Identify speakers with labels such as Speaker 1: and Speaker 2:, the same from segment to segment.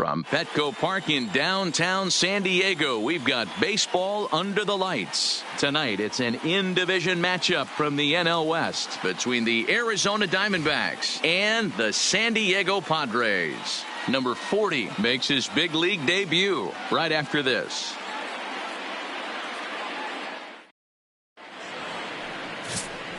Speaker 1: From Petco Park in downtown San Diego, we've got baseball under the lights. Tonight, it's an in-division matchup from the NL West between the Arizona Diamondbacks and the San Diego Padres. Number 40 makes his big league debut right after this.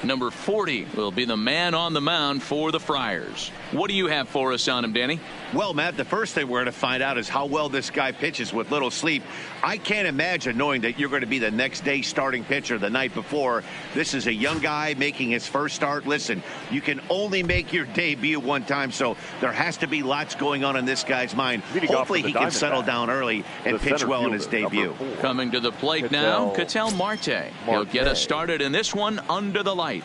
Speaker 1: Number 40 will be the man on the mound for the Friars. What do you have for us on him, Danny?
Speaker 2: Well, Matt, the first thing we're going to find out is how well this guy pitches with little sleep. I can't imagine knowing that you're going to be the next day starting pitcher the night before. This is a young guy making his first start. Listen, you can only make your debut one time, so there has to be lots going on in this guy's mind. Hopefully he can settle down early and pitch well in his debut.
Speaker 1: Coming to the plate now, Ketel Marte. He'll get us started in this one under the lights.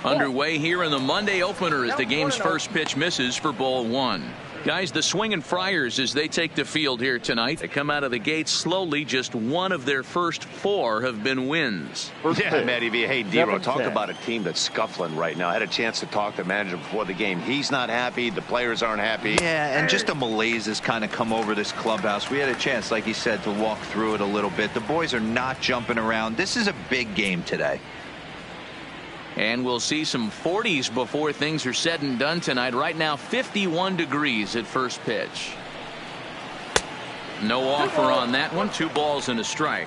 Speaker 1: Underway here in the Monday opener as the game's first pitch misses for ball one. Guys, the swinging Friars as they take the field here tonight. They come out of the gate slowly. Just one of their first four have been wins.
Speaker 2: Yeah, Matty V. Hey, D-Ro, talk about a team that's scuffling right now. I had a chance to talk to the manager before the game. He's not happy. The players aren't happy.
Speaker 3: Yeah, and just a malaise has kind of come over this clubhouse. We had a chance, like you said, to walk through it a little bit. The boys are not jumping around. This is a big game today.
Speaker 1: And we'll see some 40s before things are said and done tonight. Right now, 51 degrees at first pitch. No offer on that one. 2 balls and a strike.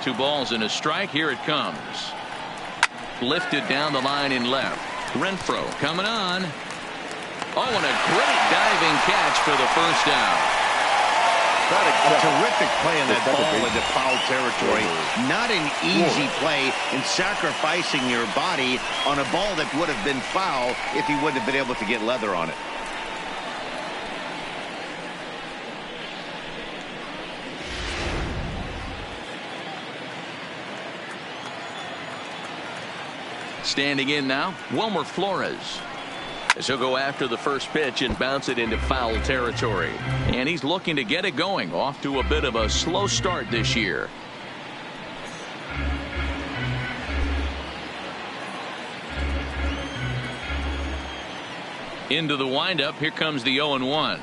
Speaker 1: Two balls and a strike. Here it comes. Lifted down the line in left. Renfroe coming on. Oh, and a great diving catch for the first down.
Speaker 2: A terrific play on that ball into foul territory. Not an easy play in sacrificing your body on a ball that would have been foul if he wouldn't have been able to get leather on it.
Speaker 1: Standing in now, Wilmer Flores. As he'll go after the first pitch and bounce it into foul territory. And he's looking to get it going. Off to a bit of a slow start this year. Into the windup. Here comes the 0-1.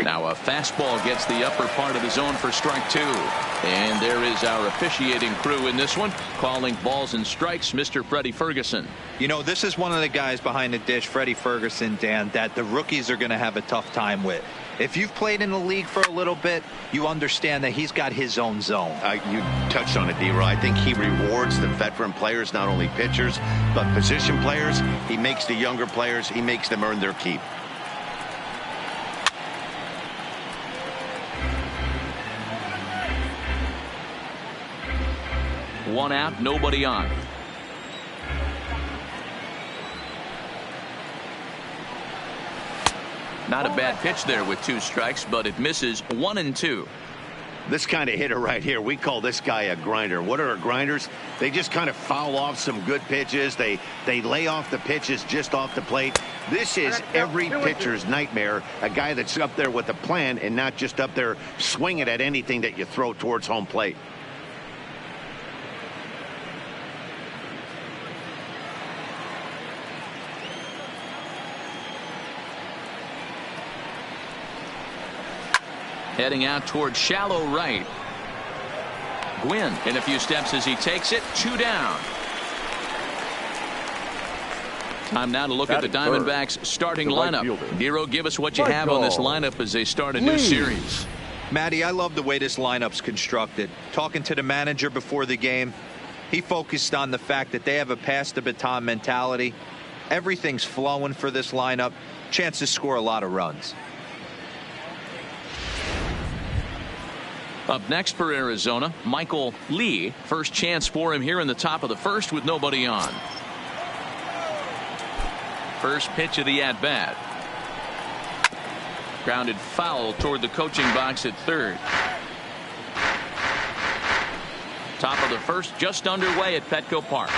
Speaker 1: Now a fastball gets the upper part of the zone for strike 2. And there is our officiating crew in this one, calling balls and strikes, Mr. Freddie Ferguson.
Speaker 3: You know, this is one of the guys behind the dish, Freddie Ferguson, Dan, that the rookies are going to have a tough time with. If you've played in the league for a little bit, you understand that he's got his own zone.
Speaker 2: You touched on it, D-Ro. I think he rewards the veteran players, not only pitchers, but position players. He makes the younger players, he makes them earn their keep.
Speaker 1: One out, nobody on. Not a bad pitch there with 2 strikes, but it misses 1-2.
Speaker 2: This kind of hitter right here, we call this guy a grinder. What are grinders? They just kind of foul off some good pitches. They lay off the pitches just off the plate. This is every pitcher's nightmare. A guy that's up there with a plan and not just up there swinging at anything that you throw towards home plate.
Speaker 1: Heading out toward shallow right. Gwynn in a few steps as he takes it. 2 down. Time now to look at the Diamondbacks starting lineup. Nero, give us what you have on this lineup as they start a new series.
Speaker 3: Matty, I love the way this lineup's constructed. Talking to the manager before the game, he focused on the fact that they have a pass the baton mentality. Everything's flowing for this lineup. Chance to score a lot of runs.
Speaker 1: Up next for Arizona, Michael Lee. First chance for him here in the top of the first with nobody on. First pitch of the at-bat. Grounded foul toward the coaching box at third. Top of the first just underway at Petco Park.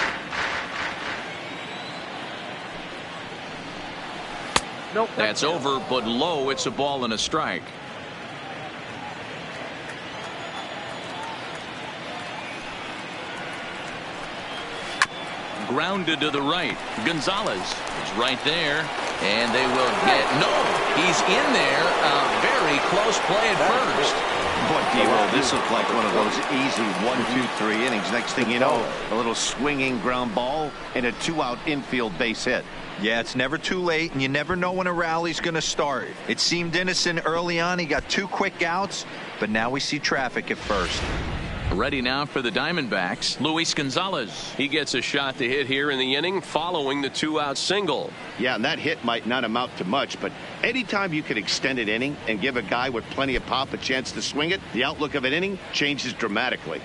Speaker 4: Nope.
Speaker 1: That's over, but low. It's a ball and a strike. grounded to the right. Gonzalez is right there, and they will get no. He's in there. A very close play at first.
Speaker 2: But D-Roll, this looked like one of those easy 1, 2, 3 innings. Next thing you know, a little swinging ground ball and a 2-out infield base hit.
Speaker 3: Yeah, it's never too late, and you never know when a rally's going to start. It seemed innocent early on. He got 2 quick outs, but now we see traffic at first.
Speaker 1: Ready now for the Diamondbacks, Luis Gonzalez.
Speaker 4: He gets a shot to hit here in the inning following the 2-out single.
Speaker 2: Yeah, and that hit might not amount to much, but anytime you can extend an inning and give a guy with plenty of pop a chance to swing it, the outlook of an inning changes dramatically.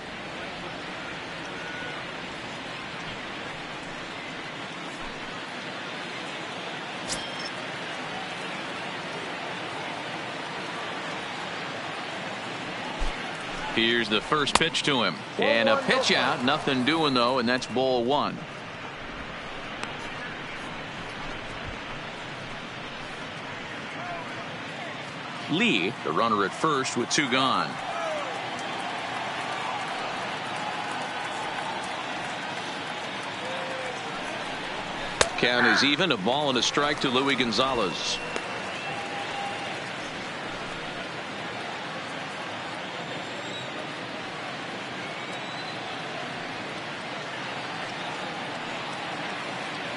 Speaker 1: Here's the first pitch to him. And a pitch out. Nothing doing, though, and that's ball 1. Lee, the runner at first with 2 gone. Count is even. A ball and a strike to Luis Gonzalez.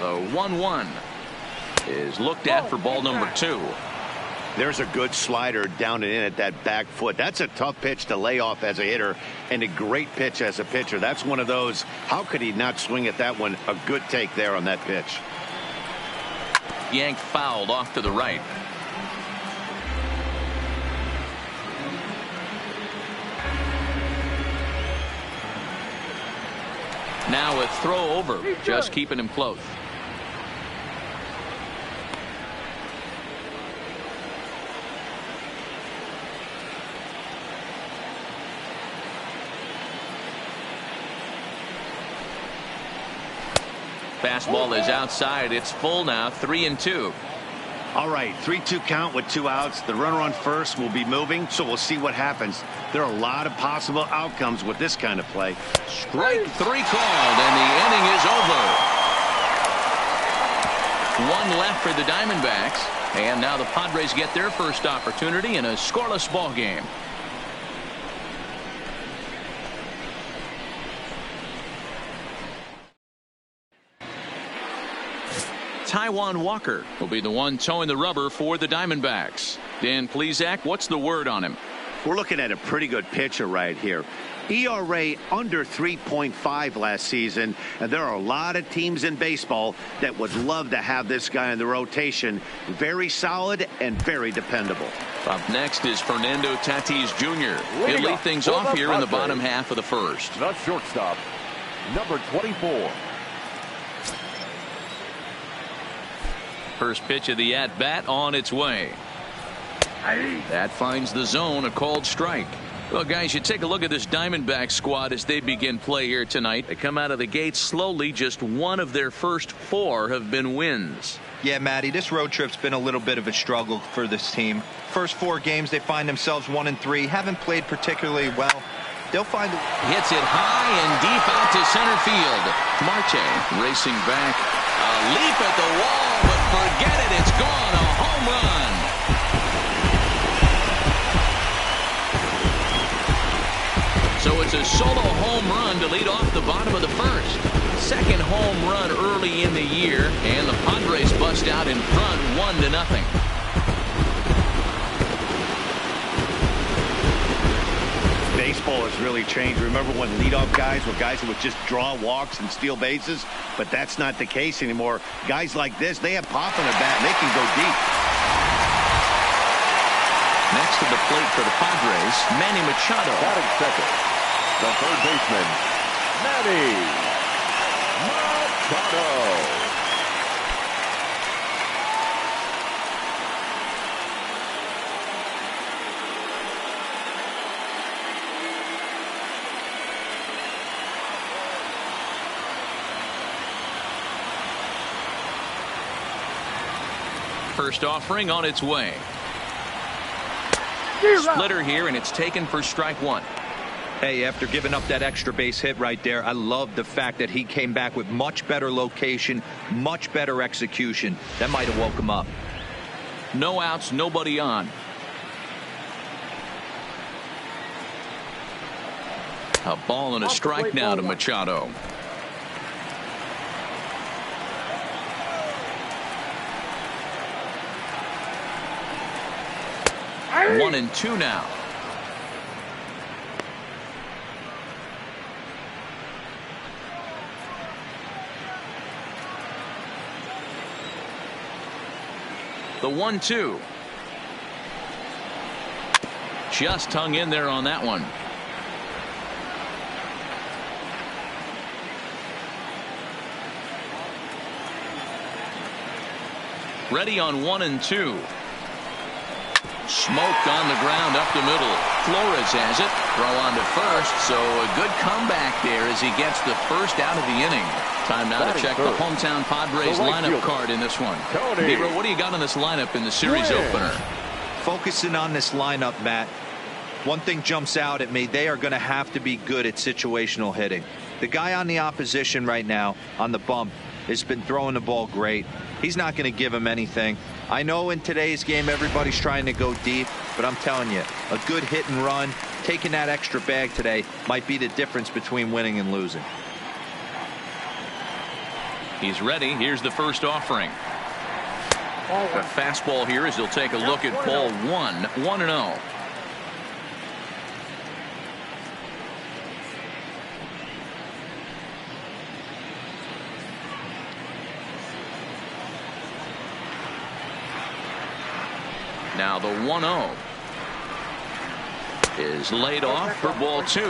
Speaker 1: The 1-1 is looked at for ball number 2.
Speaker 2: There's a good slider down and in at that back foot. That's a tough pitch to lay off as a hitter and a great pitch as a pitcher. That's one of those. How could he not swing at that one? A good take there on that pitch.
Speaker 1: Yanked fouled off to the right. Now a throw over, just keeping him close. Fastball is outside. It's full now. 3-2.
Speaker 2: All right, 3-2 count with 2 outs. The runner on first will be moving, so we'll see what happens. There are a lot of possible outcomes with this kind of play.
Speaker 1: Strike 3 called, and the inning is over. 1 left for the Diamondbacks, and now the Padres get their first opportunity in a scoreless ball game. Taijuan Walker will be the one towing the rubber for the Diamondbacks. Dan Plesac, what's the word on him?
Speaker 2: We're looking at a pretty good pitcher right here. ERA under 3.5 last season, and there are a lot of teams in baseball that would love to have this guy in the rotation. Very solid and very dependable.
Speaker 1: Up next is Fernando Tatis Jr. He'll lead things off here in the bottom half of the first.
Speaker 5: The shortstop, number 24.
Speaker 1: First pitch of the at-bat on its way. That finds the zone, a called strike. Well, guys, you take a look at this Diamondback squad as they begin play here tonight. They come out of the gate slowly. Just one of their first 4 have been wins.
Speaker 3: Yeah, Matty, this road trip's been a little bit of a struggle for this team. First 4 games, they find themselves 1-3. Haven't played particularly well. They'll find
Speaker 1: hits it high and deep out to center field. Marte racing back. A leap at the wall, but forget it. It's gone. A home run. So it's a solo home run to lead off the bottom of the first. Second home run early in the year, and the Padres bust out in front 1-0.
Speaker 2: Baseball has really changed. Remember when leadoff guys were guys who would just draw walks and steal bases? But that's not the case anymore. Guys like this, they have pop in the bat, and they can go deep.
Speaker 1: Next to the plate for the Padres, Manny Machado.
Speaker 5: Batting second, the third baseman, Manny Machado.
Speaker 1: First offering on its way. Splitter here, and it's taken for strike 1.
Speaker 3: Hey, after giving up that extra base hit right there, I love the fact that he came back with much better location, much better execution. That might have woke him up.
Speaker 1: No outs, nobody on. A ball and a strike now to Machado. 1-2 now. The 1-2. Just hung in there on that one. Ready on 1-2. Smoked on the ground up the middle. Flores has it. Throw on to first. So a good comeback there as he gets the first out of the inning. Time now to check the hometown Padres lineup card in this one. Gabriel, what do you got on this lineup in the series opener?
Speaker 3: Focusing on this lineup, Matt. One thing jumps out at me. They are going to have to be good at situational hitting. The guy on the opposition right now on the bump has been throwing the ball great. He's not going to give him anything. I know in today's game everybody's trying to go deep, but I'm telling you, a good hit and run, taking that extra bag today might be the difference between winning and losing.
Speaker 1: He's ready. Here's the first offering. A fastball here as he'll take a look at ball 1. 1-0. Now the 1-0 is laid off for ball 2.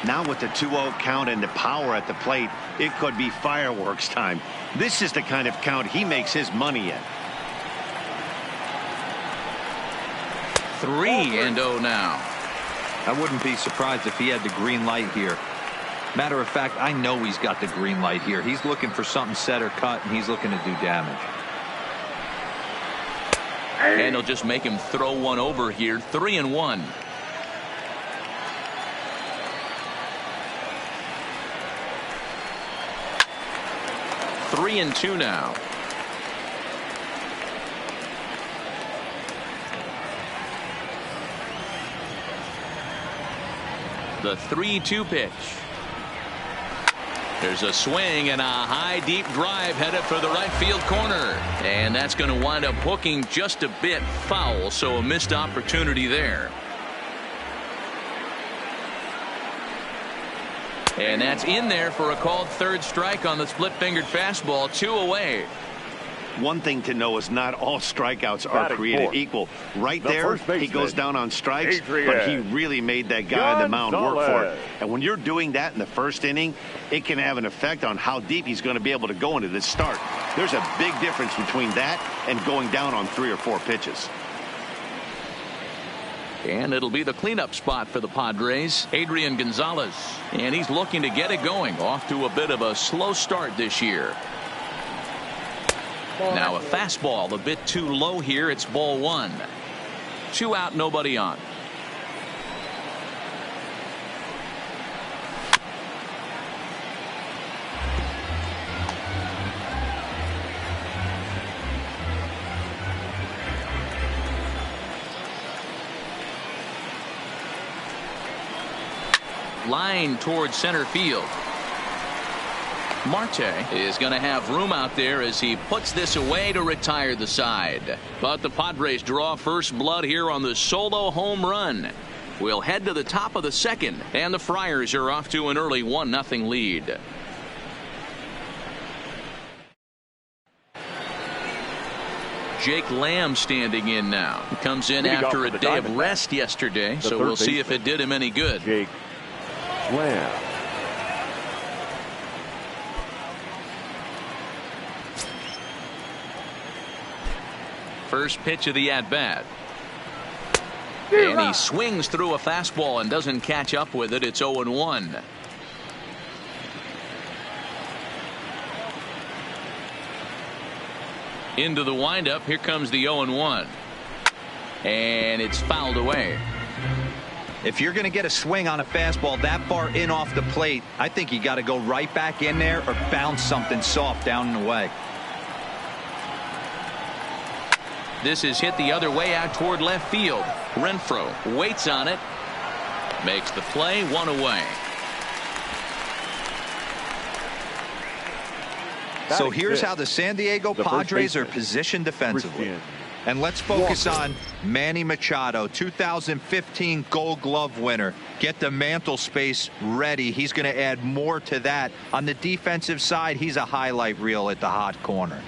Speaker 2: Now with the 2-0 count and the power at the plate, it could be fireworks time. This is the kind of count he makes his money in.
Speaker 1: 3-0 now.
Speaker 3: I wouldn't be surprised if he had the green light here. Matter of fact, I know he's got the green light here. He's looking for something set or cut, and he's looking to do damage.
Speaker 1: And he'll just make him throw one over here. 3-1. Three and two now. The 3-2 pitch. There's a swing and a high deep drive headed for the right field corner, and that's going to wind up hooking just a bit foul, so a missed opportunity there. And that's in there for a called third strike on the split-fingered fastball. 2 away.
Speaker 2: One thing to know is not all strikeouts are created equal. Right there, he goes down on strikes, but he really made that guy on the mound work for it. And when you're doing that in the first inning, it can have an effect on how deep he's going to be able to go into this start. There's a big difference between that and going down on 3 or 4 pitches.
Speaker 1: And it'll be the cleanup spot for the Padres, Adrian Gonzalez. And he's looking to get it going, off to a bit of a slow start this year. Now a fastball a bit too low here. It's ball 1. 2 out, nobody on. Line towards center field. Marte is going to have room out there as he puts this away to retire the side. But the Padres draw first blood here on the solo home run. We'll head to the top of the second, and the Friars are off to an early 1-0 lead. Jake Lamb standing in now. He comes in after a day of rest yesterday, so we'll see if it did him any good.
Speaker 5: Jake Lamb.
Speaker 1: First pitch of the at-bat. And he swings through a fastball and doesn't catch up with it. It's 0-1. Into the windup. Here comes the 0-1. And it's fouled away.
Speaker 3: If you're going to get a swing on a fastball that far in off the plate, I think you got to go right back in there or bounce something soft down and away.
Speaker 1: This is hit the other way out toward left field. Renfroe waits on it. Makes the play, 1 away.
Speaker 3: So here's how the San Diego Padres are positioned defensively. And let's focus on Manny Machado, 2015 Gold Glove winner. Get the mantle space ready. He's going to add more to that. On the defensive side, he's a highlight reel at the hot corner.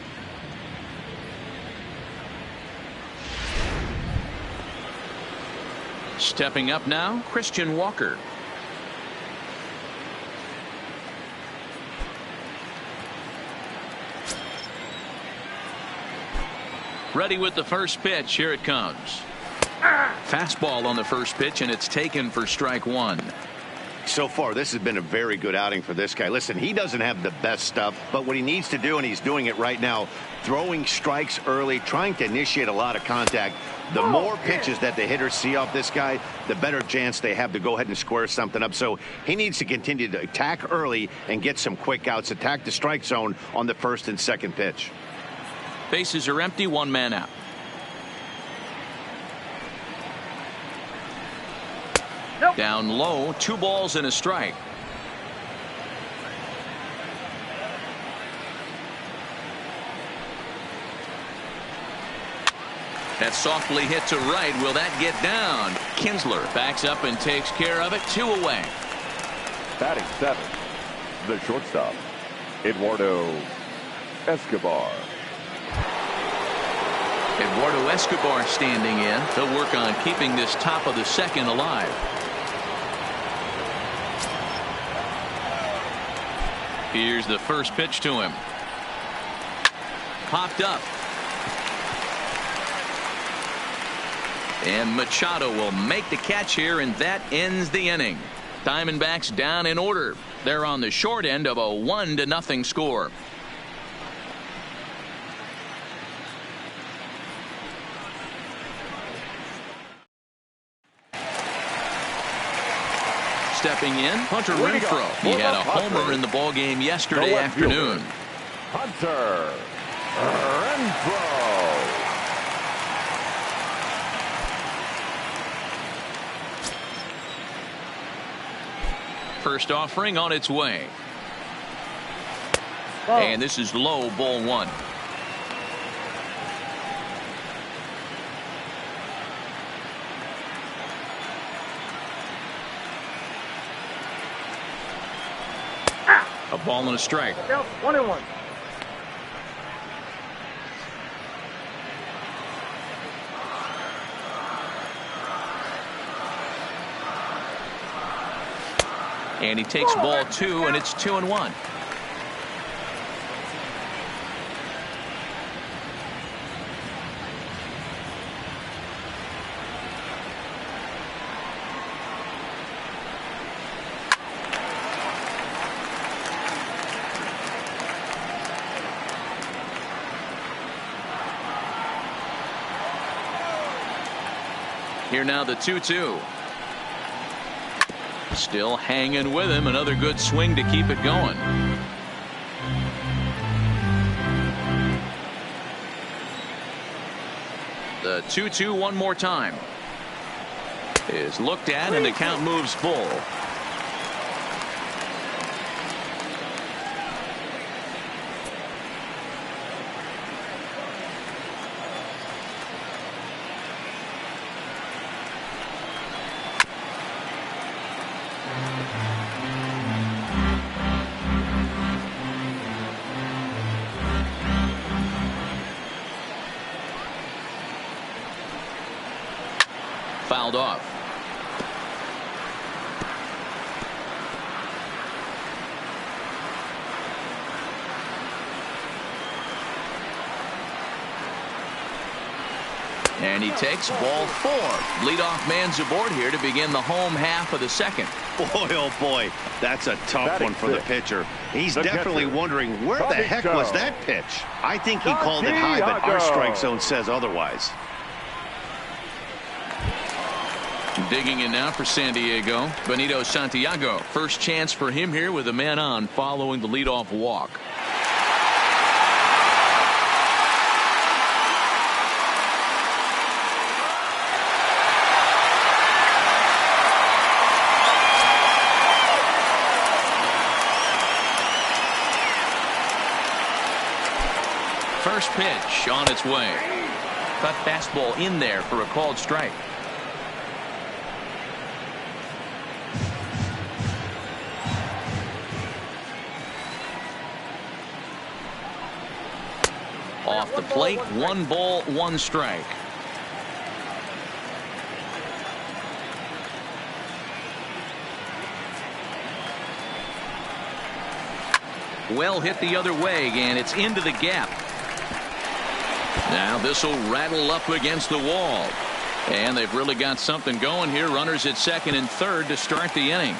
Speaker 1: Stepping up now, Christian Walker. Ready with the first pitch. Here it comes. Fastball on the first pitch, and it's taken for strike 1.
Speaker 2: So far, this has been a very good outing for this guy. Listen, he doesn't have the best stuff, but what he needs to do, and he's doing it right now, throwing strikes early, trying to initiate a lot of contact. The more pitches that the hitters see off this guy, the better chance they have to go ahead and square something up. So he needs to continue to attack early and get some quick outs, attack the strike zone on the first and second pitch.
Speaker 1: Bases are empty, 1 man out. Nope. Down low, 2 balls and a strike. That's softly hit to right. Will that get down? Kinsler backs up and takes care of it. 2 away.
Speaker 5: Batting 7th, the shortstop, Eduardo Escobar.
Speaker 1: Eduardo Escobar standing in. They'll work on keeping this top of the second alive. Here's the first pitch to him. Popped up. And Machado will make the catch here, and that ends the inning. Diamondbacks down in order. They're on the short end of a 1-0 score. Stepping in, Hunter Renfroe. He had a homer in the ballgame yesterday afternoon.
Speaker 5: Hunter Renfroe.
Speaker 1: First offering on its way. And this is low, ball 1. A ball and a strike.
Speaker 6: 1-1.
Speaker 1: And he takes ball 2, and it's 2-1. Here now the 2-2. Still hanging with him. Another good swing to keep it going. The 2-2 one more time. Is looked at, and the count moves full. Fouled off. And he takes ball 4. Leadoff man's aboard here to begin the home half of the second.
Speaker 2: Boy, oh boy, that's a tough one for the pitcher. He's definitely wondering where the heck was that pitch. I think he called it high, but our strike zone says otherwise.
Speaker 1: Digging in now for San Diego, Benito Santiago. First chance for him here with a man on following the leadoff walk. First pitch on its way. Cut fastball in there for a called strike. Off the plate, 1 ball, 1 strike. Well hit the other way, and it's into the gap. Now this will rattle up against the wall. And they've really got something going here. Runners at second and third to start the inning.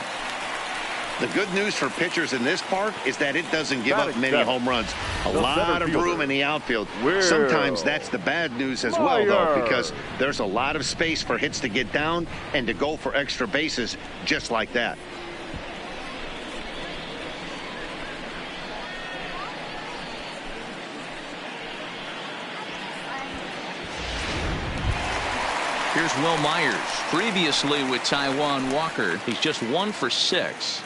Speaker 2: The good news for pitchers in this park is that it doesn't give up many home runs. A lot of room in the outfield. Sometimes that's the bad news as well, though, because there's a lot of space for hits to get down and to go for extra bases just like that.
Speaker 1: Here's Will Myers. Previously with Taijuan Walker, he's just 1 for 6.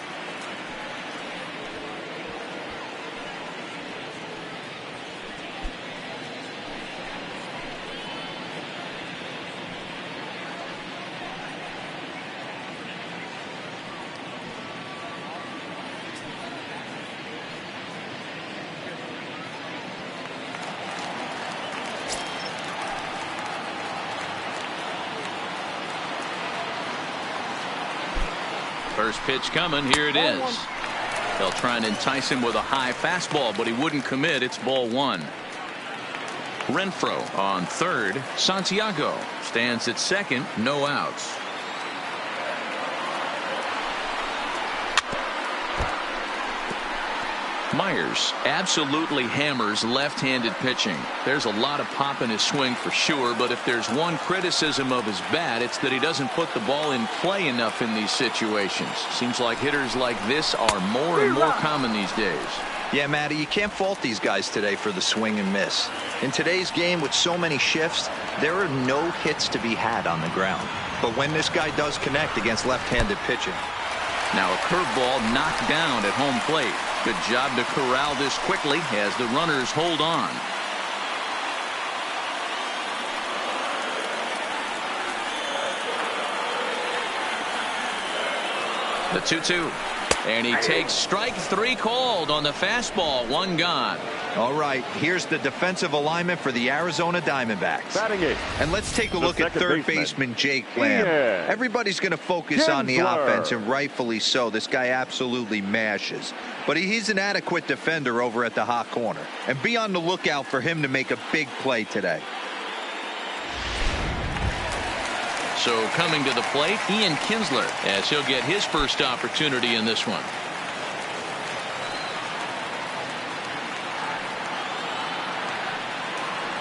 Speaker 1: First pitch coming. Here it is. They'll try and entice him with a high fastball, but he wouldn't commit. It's ball 1. Renfroe on third. Santiago stands at second. No outs. Myers absolutely hammers left-handed pitching. There's a lot of pop in his swing for sure, but if there's one criticism of his bat, it's that he doesn't put the ball in play enough in these situations. Seems like hitters like this are more and more common these days.
Speaker 3: Yeah, Matty, you can't fault these guys today for the swing and miss. In today's game with so many shifts, there are no hits to be had on the ground. But when this guy does connect against left-handed pitching.
Speaker 1: Now a curveball knocked down at home plate. Good job to corral this quickly as the runners hold on. The 2-2. And he takes strike 3 called on the fastball. 1 gone.
Speaker 3: All right, here's the defensive alignment for the Arizona Diamondbacks. And let's take a look at third baseman Jake Lamb. Everybody's going to focus on the offense, and rightfully so. This guy absolutely mashes. But he's an adequate defender over at the hot corner. And be on the lookout for him to make a big play today.
Speaker 1: So coming to the plate, Ian Kinsler, as he'll get his first opportunity in this one.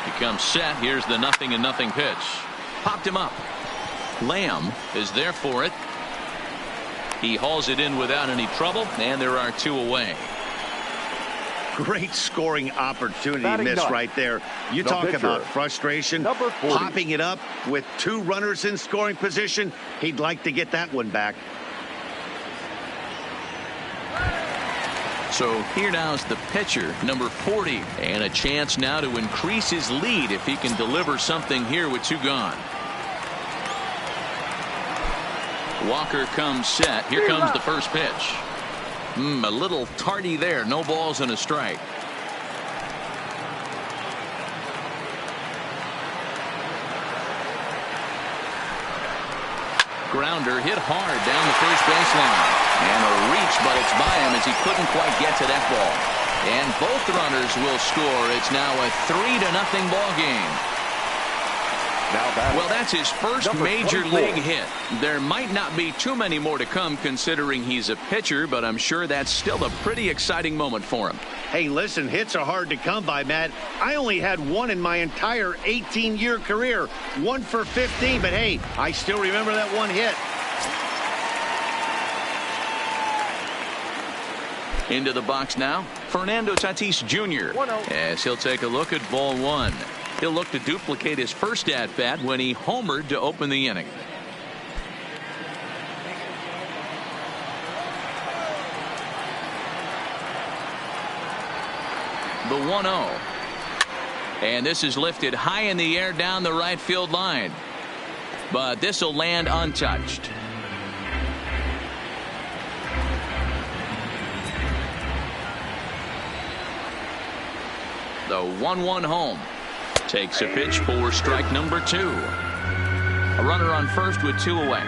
Speaker 1: He comes set. Here's the 0-0 pitch. Popped him up. Lamb is there for it. He hauls it in without any trouble, and there are 2 away.
Speaker 2: Great scoring opportunity miss right there. You talk about frustration. Popping it up with 2 runners in scoring position. He'd like to get that one back.
Speaker 1: So here now is the pitcher, number 40, and a chance now to increase his lead if he can deliver something here with 2 gone. Walker comes set. Here comes the first pitch. A little tardy there. No balls and a strike. Grounder hit hard down the first baseline. And a reach, but it's by him as he couldn't quite get to that ball. And both runners will score. It's now a 3-0 ball game. Well, that's his first major league hit. There might not be too many more to come considering he's a pitcher, but I'm sure that's still a pretty exciting moment for him.
Speaker 2: Hey, listen, hits are hard to come by, Matt. I only had one in my entire 18-year career. 1 for 15, but hey, I still remember that one hit.
Speaker 1: Into the box now, Fernando Tatis Jr. as he'll take a look at ball one. He'll look to duplicate his first at-bat when he homered to open the inning. The 1-0. And this is lifted high in the air down the right field line. But this will land untouched. The 1-1 home. Takes a pitch for strike number 2. A runner on first with 2 away.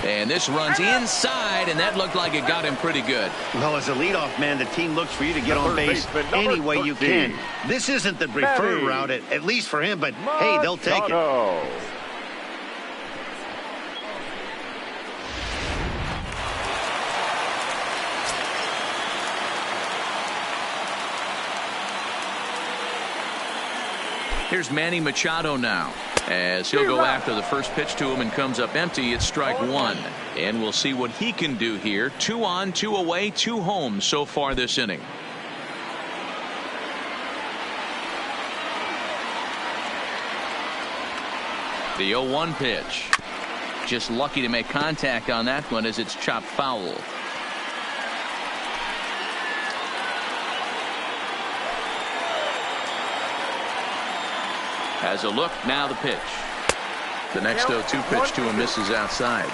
Speaker 1: And this runs inside, and that looked like it got him pretty good.
Speaker 2: Well, as a leadoff man, the team looks for you to get on base any way you can. This isn't the preferred route, at least for him, but hey, they'll take it.
Speaker 1: Here's Manny Machado now as he'll go after the first pitch to him and comes up empty. It's strike 1, and we'll see what he can do here. 2 on, 2 away, 2 home so far this inning. The 0-1 pitch. Just lucky to make contact on that one as it's chopped foul. Has a look, now the pitch. The next 0-2 pitch to him misses outside.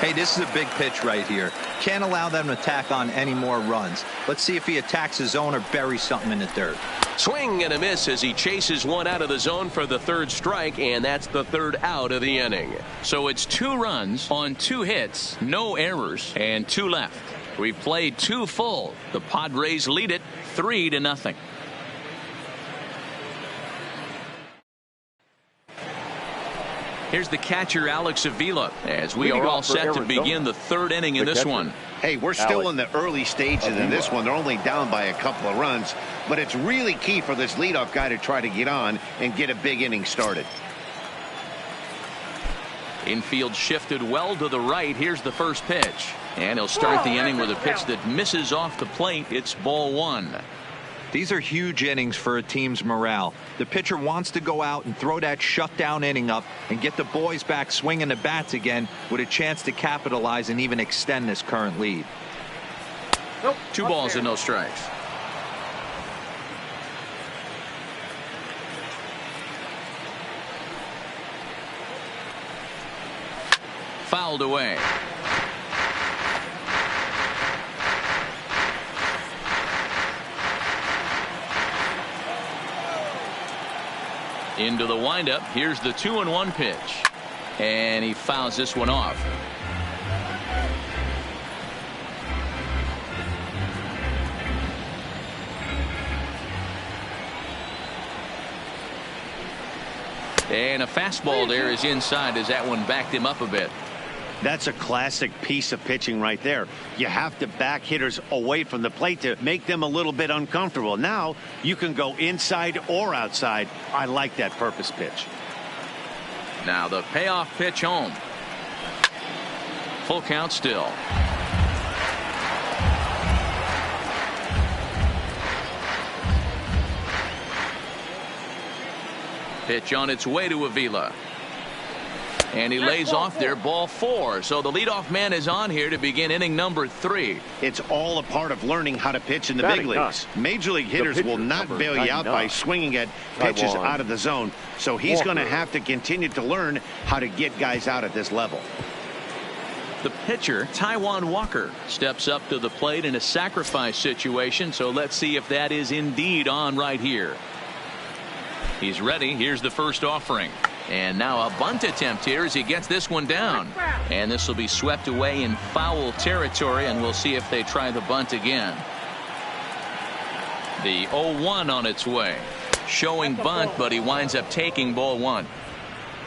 Speaker 3: Hey, this is a big pitch right here. Can't allow them to tack on any more runs. Let's see if he attacks his zone or buries something in the dirt.
Speaker 4: Swing and a miss as he chases one out of the zone for the 3rd strike, and that's the 3rd out of the inning.
Speaker 1: So it's 2 runs on 2 hits, no errors, and 2 left. We've played 2 full. The Padres lead it 3-0. Here's the catcher, Alex Avila, as we are all set to begin the 3rd inning in this one.
Speaker 2: Hey, we're still in the early stages in this one. They're only down by a couple of runs, but it's really key for this leadoff guy to try to get on and get a big inning started.
Speaker 1: Infield shifted well to the right. Here's the first pitch, and he'll start the inning with a pitch that misses off the plate. It's ball 1.
Speaker 3: These are huge innings for a team's morale. The pitcher wants to go out and throw that shutdown inning up and get the boys back swinging the bats again with a chance to capitalize and even extend this current lead.
Speaker 1: 2 balls and no strikes. Fouled away. Into the windup. Here's the 2-1 pitch, and he fouls this one off. And a fastball there is inside as that one backed him up a bit.
Speaker 2: That's a classic piece of pitching right there. You have to back hitters away from the plate to make them a little bit uncomfortable. Now you can go inside or outside. I like that purpose pitch.
Speaker 1: Now the payoff pitch home. Full count still. Pitch on its way to Avila. And he lays off there, ball 4. So the leadoff man is on here to begin inning number 3.
Speaker 2: It's all a part of learning how to pitch in the big leagues. Major league hitters will not bail you out by swinging at pitches out of the zone. So he's going to have to continue to learn how to get guys out at this level.
Speaker 1: The pitcher, Taijuan Walker, steps up to the plate in a sacrifice situation. So let's see if that is indeed on right here. He's ready. Here's the first offering. And now a bunt attempt here as he gets this one down. And this will be swept away in foul territory, and we'll see if they try the bunt again. The 0-1 on its way. Showing bunt, but he winds up taking ball one.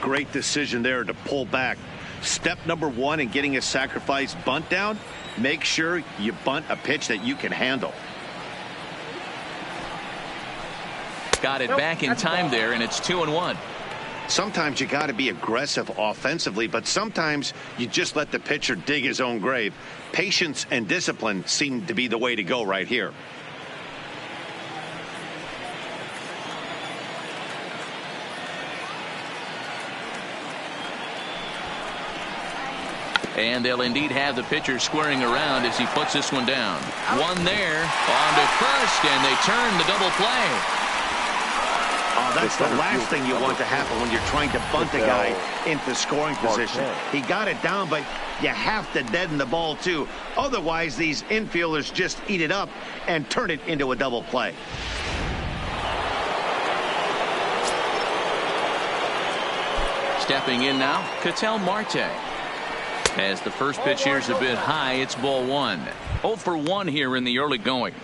Speaker 2: Great decision there to pull back. Step number one in getting a sacrifice bunt down, make sure you bunt a pitch that you can handle.
Speaker 1: Got it back in time there, and it's 2-1.
Speaker 2: Sometimes you got to be aggressive offensively, but sometimes you just let the pitcher dig his own grave. Patience and discipline seem to be the way to go right here.
Speaker 1: And they'll indeed have the pitcher squaring around as he puts this one down. One there, on to first, and they turn the double play.
Speaker 2: That's the last thing you want to happen when you're trying to bunt a guy into scoring position. He got it down, but you have to deaden the ball too. Otherwise, these infielders just eat it up and turn it into a double play.
Speaker 1: Stepping in now, Ketel Marte. As the first pitch here's a bit high, it's ball one. 0 for 1 here in the early going.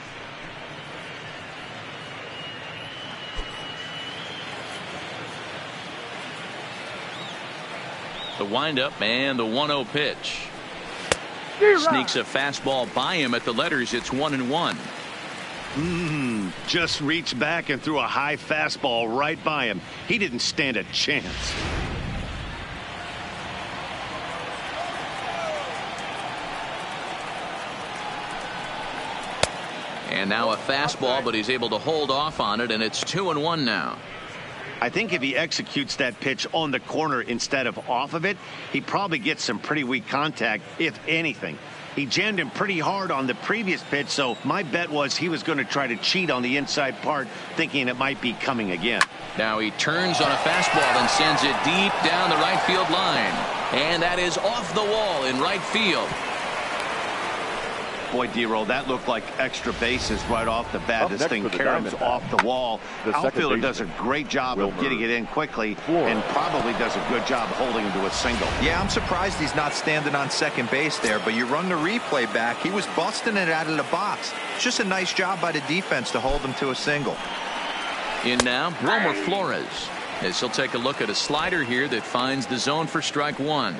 Speaker 1: The windup and the 1-0 pitch. Sneaks a fastball by him at the letters. It's 1-1.
Speaker 2: Just reached back and threw a high fastball right by him. He didn't stand a chance.
Speaker 1: And now a fastball, but he's able to hold off on it, and it's 2-1 now.
Speaker 2: I think if he executes that pitch on the corner instead of off of it, he probably gets some pretty weak contact, if anything. He jammed him pretty hard on the previous pitch, so my bet was he was going to try to cheat on the inside part, thinking it might be coming again.
Speaker 1: Now he turns on a fastball and sends it deep down the right field line. And that is off the wall in right field.
Speaker 2: Boy, D-Roll, that looked like extra bases right off the bat. This thing caroms off the wall. The outfielder does a great job of getting it in quickly and probably does a good job holding him to a single.
Speaker 3: Yeah, I'm surprised he's not standing on second base there, but you run the replay back. He was busting it out of the box. It's just a nice job by the defense to hold him to a single.
Speaker 1: In now, Wilmer Flores. As he'll take a look at a slider here that finds the zone for strike one.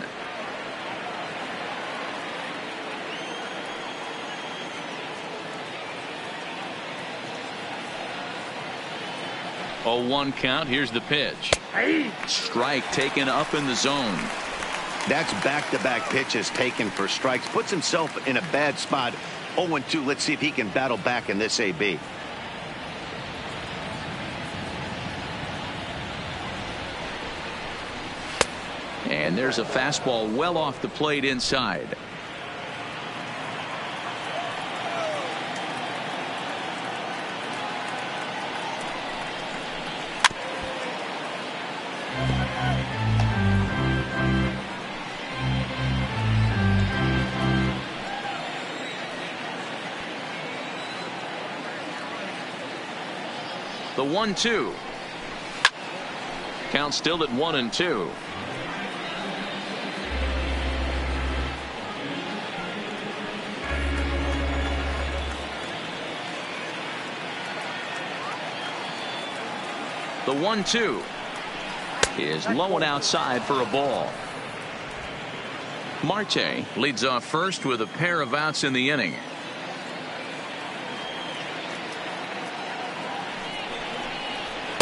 Speaker 1: 0-1 count. Here's the pitch. Strike taken up in the zone.
Speaker 2: That's back-to-back pitches taken for strikes. Puts himself in a bad spot. 0-2. Let's see if he can battle back in this AB.
Speaker 1: And there's a fastball well off the plate inside. The 1-2. Count still at 1-2. The 1-2 is low and outside for a ball. Marte leads off first with a pair of outs in the inning.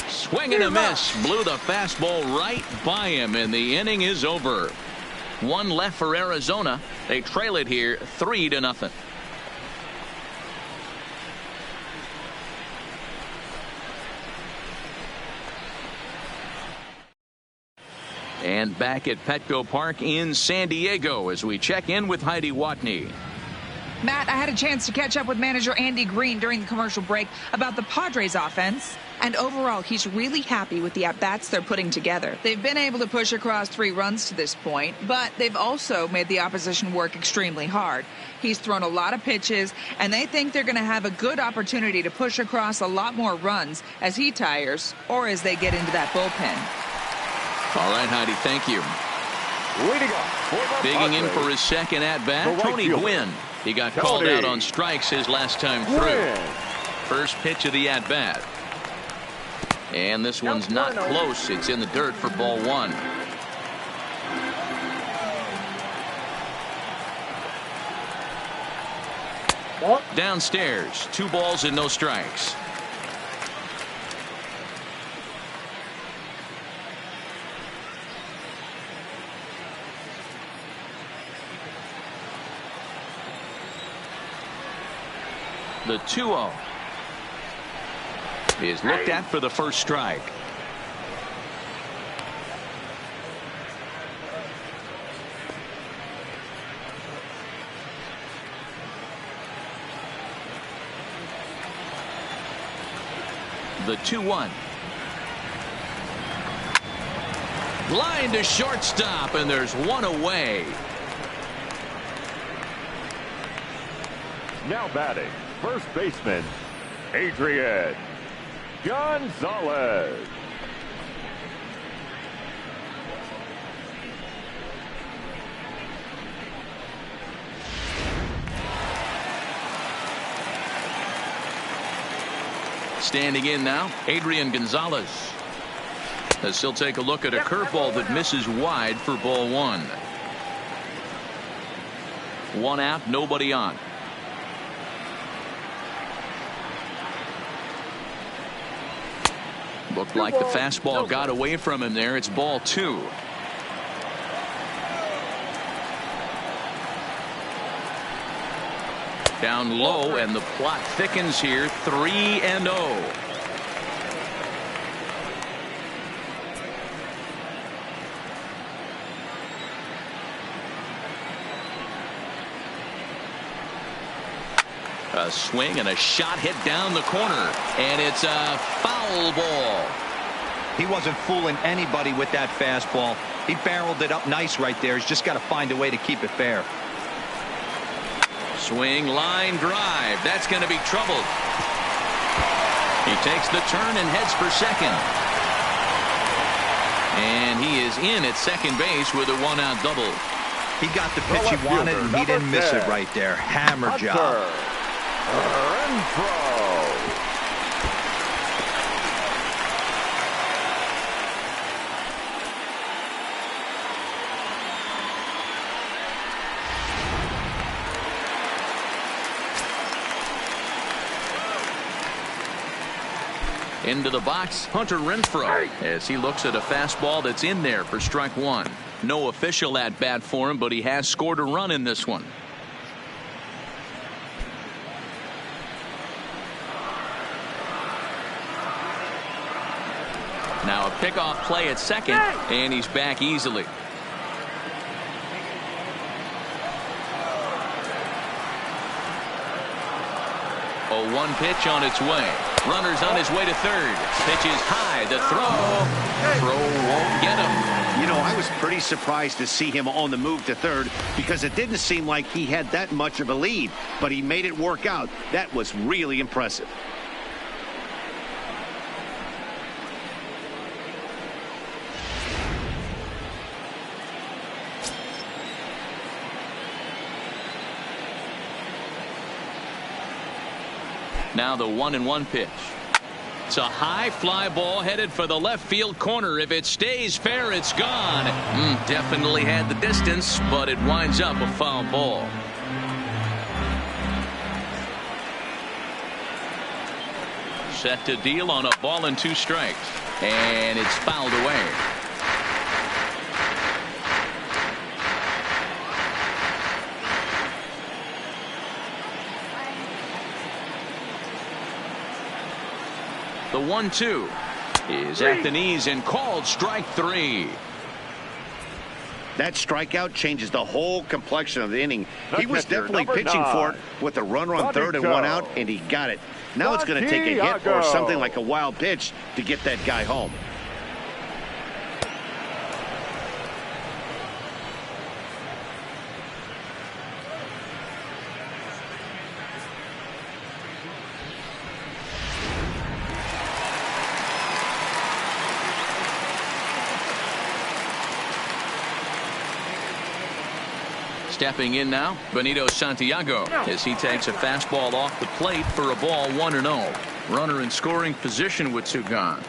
Speaker 1: Swing and a miss. Blew the fastball right by him, and the inning is over. One left for Arizona. They trail it here 3-0. And back at Petco Park in San Diego as we check in with Heidi Watney.
Speaker 6: Matt, I had a chance to catch up with manager Andy Green during the commercial break about the Padres offense. And overall, he's really happy with the at-bats they're putting together. They've been able to push across 3 runs to this point, but they've also made the opposition work extremely hard. He's thrown a lot of pitches, and they think they're going to have a good opportunity to push across a lot more runs as he tires or as they get into that bullpen.
Speaker 1: All right, Heidi, thank you.
Speaker 5: Leading up for the
Speaker 1: Digging in
Speaker 5: Padres,
Speaker 1: for his second at-bat,
Speaker 5: right
Speaker 1: Tony
Speaker 5: fielder,
Speaker 1: Gwynn. He got
Speaker 5: Tony
Speaker 1: called out on strikes his last time through.
Speaker 5: Gwynn.
Speaker 1: First pitch of the at-bat. And this one's not close. It's in the dirt for ball one. Downstairs, 2 balls and no strikes. The 2-0 is looked at for the first strike. The 2-1. Line to shortstop, and there's one away.
Speaker 5: Now batting, first baseman, Adrian Gonzalez.
Speaker 1: Standing in now, Adrian Gonzalez. As he'll take a look at a curveball that misses wide for ball one. 1 out, nobody on. Looked like the fastball got away from him there. It's ball 2. Down low, and the plot thickens here. 3-0. A swing and a shot hit down the corner, and it's a foul ball.
Speaker 3: He wasn't fooling anybody with that fastball. He barreled it up nice right there. He's just got to find a way to keep it fair.
Speaker 1: Swing, line drive. That's going to be troubled. He takes the turn and heads for second. And he is in at second base with a 1-out double.
Speaker 3: He got the pitch he wanted, and he didn't miss it right there. Hammer job.
Speaker 1: Into the box, Hunter Renfroe, as he looks at a fastball that's in there for strike 1. No official at bat for him, but he has scored a run in this one. Now a pickoff play at second, and he's back easily. A 1 pitch on its way. Runner's on his way to third. Pitch is high. The throw won't get him.
Speaker 2: You know, I was pretty surprised to see him on the move to third because it didn't seem like he had that much of a lead, but he made it work out. That was really impressive.
Speaker 1: Now the 1-1 pitch. It's a high fly ball headed for the left field corner. If it stays fair, it's gone. Definitely had the distance, but it winds up a foul ball. Set to deal on a ball and 2 strikes. And it's fouled away. The 1-2 is at the knees and called strike 3.
Speaker 2: That strikeout changes the whole complexion of the inning. He was definitely pitching for it with a runner on third and 1 out, and he got it. Now it's going to take a hit or something like a wild pitch to get that guy home.
Speaker 1: Stepping in now, Benito Santiago, as he takes a fastball off the plate for a ball 1-0. Runner in scoring position with two gone.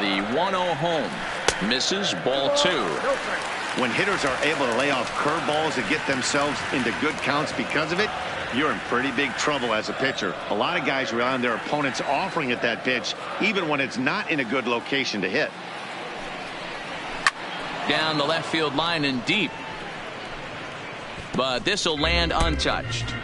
Speaker 1: The 1-0 home misses, ball 2.
Speaker 2: When hitters are able to lay off curveballs and get themselves into good counts because of it, you're in pretty big trouble as a pitcher. A lot of guys rely on their opponents offering at that pitch, even when it's not in a good location to hit.
Speaker 1: Down the left field line and deep. But this will land untouched.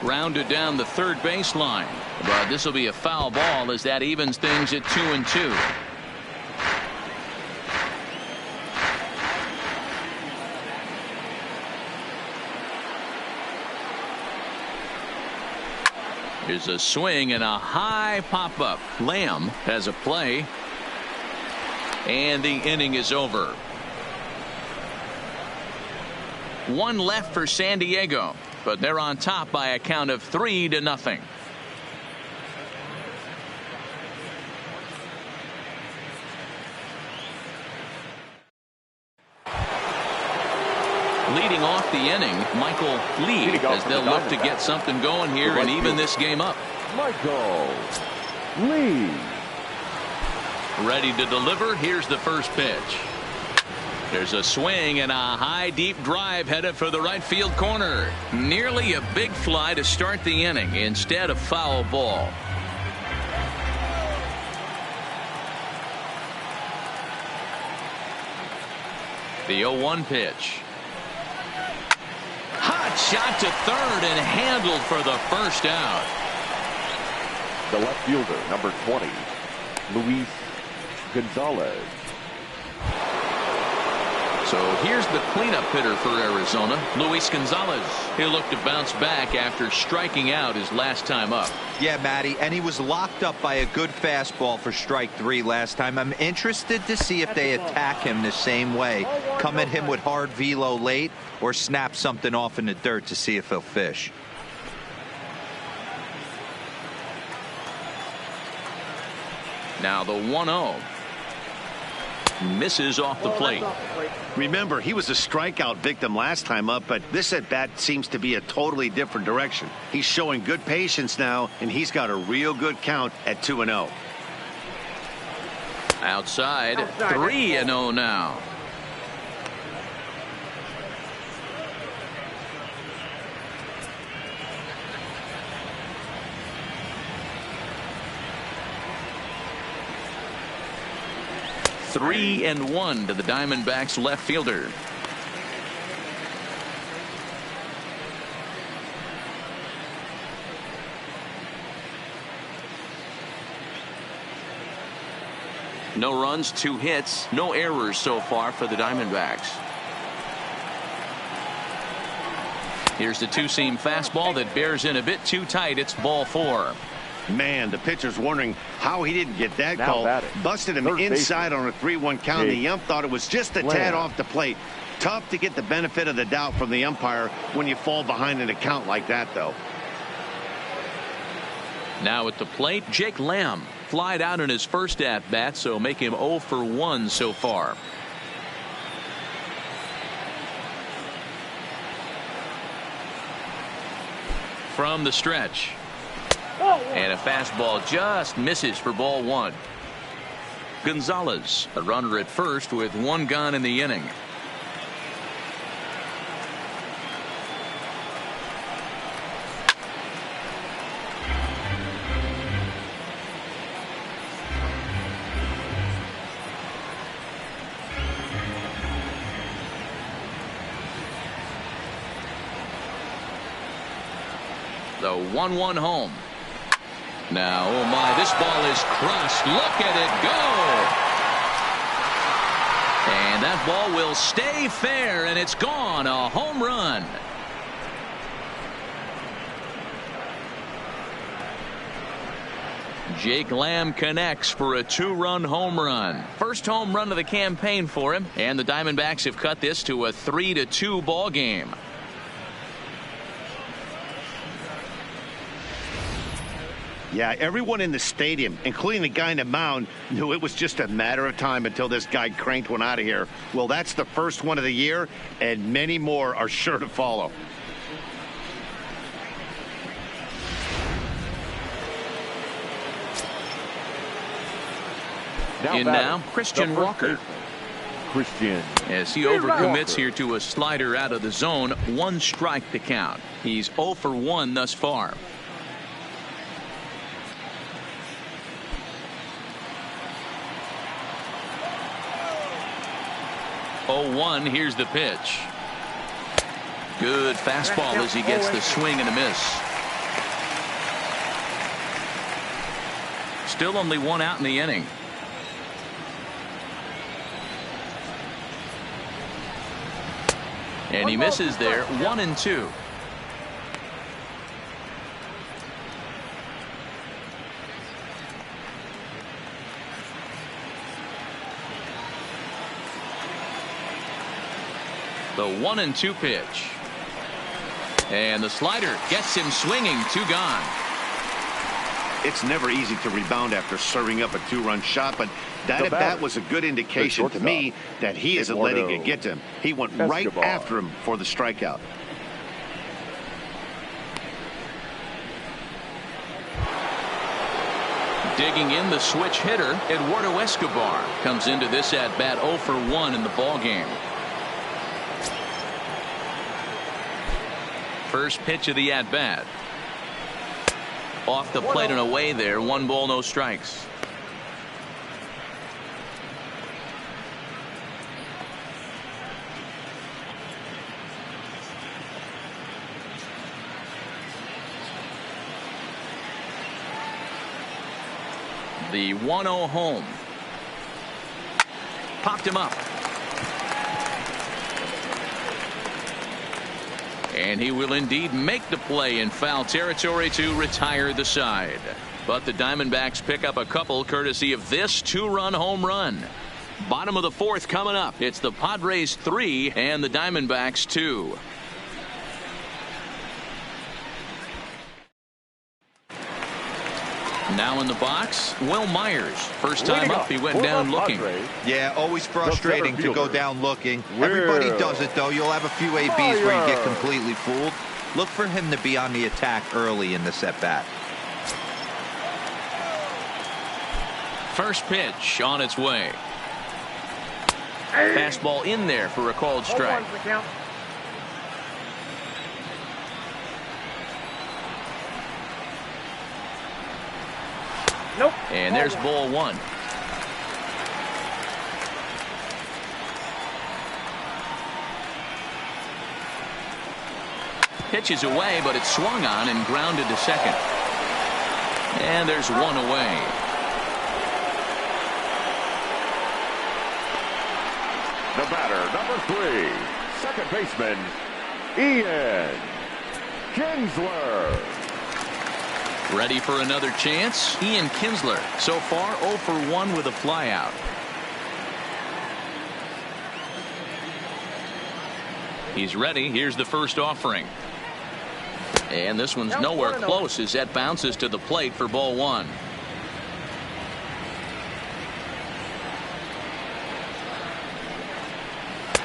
Speaker 1: Grounded down the third baseline, but this will be a foul ball as that evens things at 2-2. Here's a swing and a high pop up. Lamb has a play, and the inning is over. One left for San Diego, but they're on top by a count of 3-0. Leading off the inning, Michael Lee, as they'll look to get something going here and even this game up.
Speaker 5: Michael Lee.
Speaker 1: Ready to deliver. Here's the first pitch. There's a swing and a high deep drive headed for the right field corner. Nearly a big fly to start the inning instead of foul ball. The 0-1 pitch. Hot shot to third and handled for the first out.
Speaker 5: The left fielder, number 20, Luis Gonzalez.
Speaker 1: So here's the cleanup hitter for Arizona, Luis Gonzalez. He'll look to bounce back after striking out his last time up.
Speaker 3: Yeah, Matty, and he was locked up by a good fastball for strike 3 last time. I'm interested to see if they attack him the same way. Come at him with hard velo late or snap something off in the dirt to see if he'll fish.
Speaker 1: Now the 1-0. Misses off the plate.
Speaker 2: Remember, he was a strikeout victim last time up, but this at bat seems to be a totally different direction. He's showing good patience now, and he's got a real good count at 2-0.
Speaker 1: Outside, 3-0 now. Three and 1 to the Diamondbacks left fielder. No runs, 2 hits, no errors so far for the Diamondbacks. Here's the two-seam fastball that bears in a bit too tight. It's ball 4.
Speaker 2: Man, the pitcher's wondering how he didn't get that call. Busted him inside on a 3-1 count. The ump thought it was just a tad off the plate. Tough to get the benefit of the doubt from the umpire when you fall behind in a count like that, though.
Speaker 1: Now at the plate, Jake Lamb flied out in his first at-bat, so make him 0 for 1 so far. From the stretch. And a fastball just misses for ball 1. Gonzalez, a runner at first with 1 gone in the inning. The 1-1 home. Now, oh my, this ball is crushed. Look at it go. And that ball will stay fair, and it's gone. A home run. Jake Lamb connects for a 2-run home run. First home run of the campaign for him, and the Diamondbacks have cut this to a 3-2 ball game.
Speaker 2: Yeah, everyone in the stadium, including the guy in the mound, knew it was just a matter of time until this guy cranked one out of here. Well, that's the first one of the year, and many more are sure to follow.
Speaker 1: Now Christian Walker. As he overcommits here to a slider out of the zone, 1 strike to count. He's 0 for 1 thus far. 0-1. Here's the pitch. Good fastball as he gets the swing and a miss. Still only 1 out in the inning. And he misses there. 1-2. The 1-2 pitch. And the slider gets him swinging. 2 gone.
Speaker 2: It's never easy to rebound after serving up a 2-run shot, but that at bat was a good indication to me that he isn't letting it get to him. He went right after him for the strikeout.
Speaker 1: Digging in, the switch hitter, Eduardo Escobar, comes into this at bat 0 for 1 in the ball game. First pitch of the at bat. Off the plate and away there. 1 ball, no strikes. The 1-0 home. Popped him up. And he will indeed make the play in foul territory to retire the side. But the Diamondbacks pick up a couple courtesy of this 2-run home run. Bottom of the 4th coming up. It's the Padres 3 and the Diamondbacks 2. Now in the box, Will Myers. First time up, he went down looking.
Speaker 3: Yeah, always frustrating to go down looking. Everybody does it, though. You'll have a few ABs where you get completely fooled. Look for him to be on the attack early in the at-bat.
Speaker 1: First pitch on its way. Fastball in there for a called strike.
Speaker 7: Nope.
Speaker 1: And there's ball 1. Pitches away, but it's swung on and grounded to second. And there's 1 away.
Speaker 5: The batter, number 3, second baseman, Ian Kinsler.
Speaker 1: Ready for another chance? Ian Kinsler, so far 0 for 1 with a flyout. He's ready. Here's the first offering. And this one's nowhere close as that bounces to the plate for ball 1.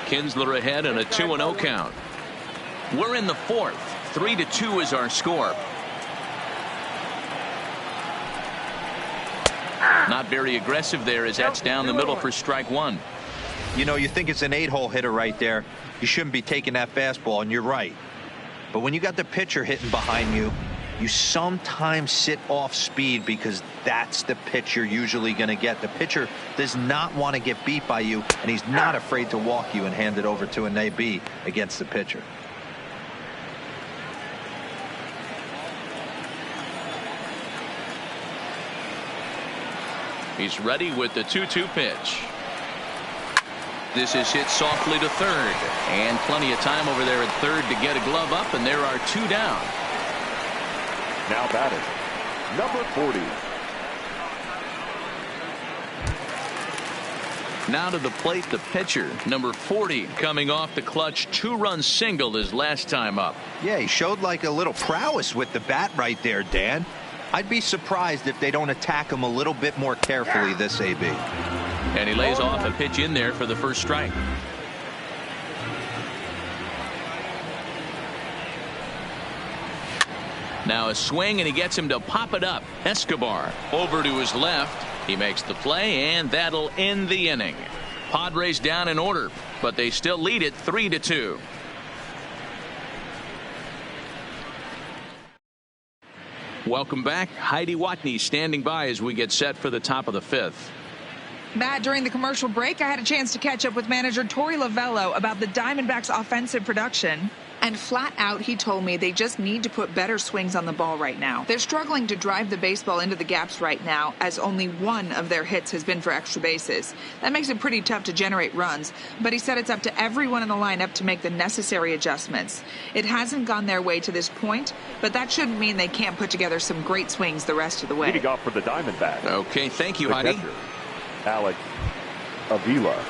Speaker 1: Kinsler ahead in a 2-0 count. We're in the 4th. 3-2 is our score. Not very aggressive there as that's down the middle for strike 1.
Speaker 3: You know, you think it's an 8-hole hitter right there. You shouldn't be taking that fastball, and you're right. But when you got the pitcher hitting behind you, you sometimes sit off speed because that's the pitch you're usually going to get. The pitcher does not want to get beat by you, and he's not afraid to walk you and hand it over to an AB against the pitcher.
Speaker 1: He's ready with the 2-2 pitch. This is hit softly to third, and plenty of time over there at third to get a glove up, and there are 2 down.
Speaker 5: Now batting, number 40,
Speaker 1: Now to the plate, the pitcher, number 40, coming off the clutch 2-run single his last time up.
Speaker 3: Yeah, he showed like a little prowess with the bat right there, Dan. I'd be surprised if they don't attack him a little bit more carefully this AB.
Speaker 1: And he lays off a pitch in there for the first strike. Now a swing, and he gets him to pop it up. Escobar over to his left. He makes the play, and that'll end the inning. Padres down in order, but they still lead it 3-2. Welcome back. Heidi Watney standing by as we get set for the top of the 5th.
Speaker 6: Matt, during the commercial break, I had a chance to catch up with manager Torey Lovello about the Diamondbacks' offensive production. And flat out, he told me they just need to put better swings on the ball right now. They're struggling to drive the baseball into the gaps right now, as only one of their hits has been for extra bases. That makes it pretty tough to generate runs, but he said it's up to everyone in the lineup to make the necessary adjustments. It hasn't gone their way to this point, but that shouldn't mean they can't put together some great swings the rest of the way.
Speaker 5: Leading off for the Diamondbacks.
Speaker 1: Okay, thank you,
Speaker 5: The
Speaker 1: Heidi.
Speaker 5: catcher, Alex Avila.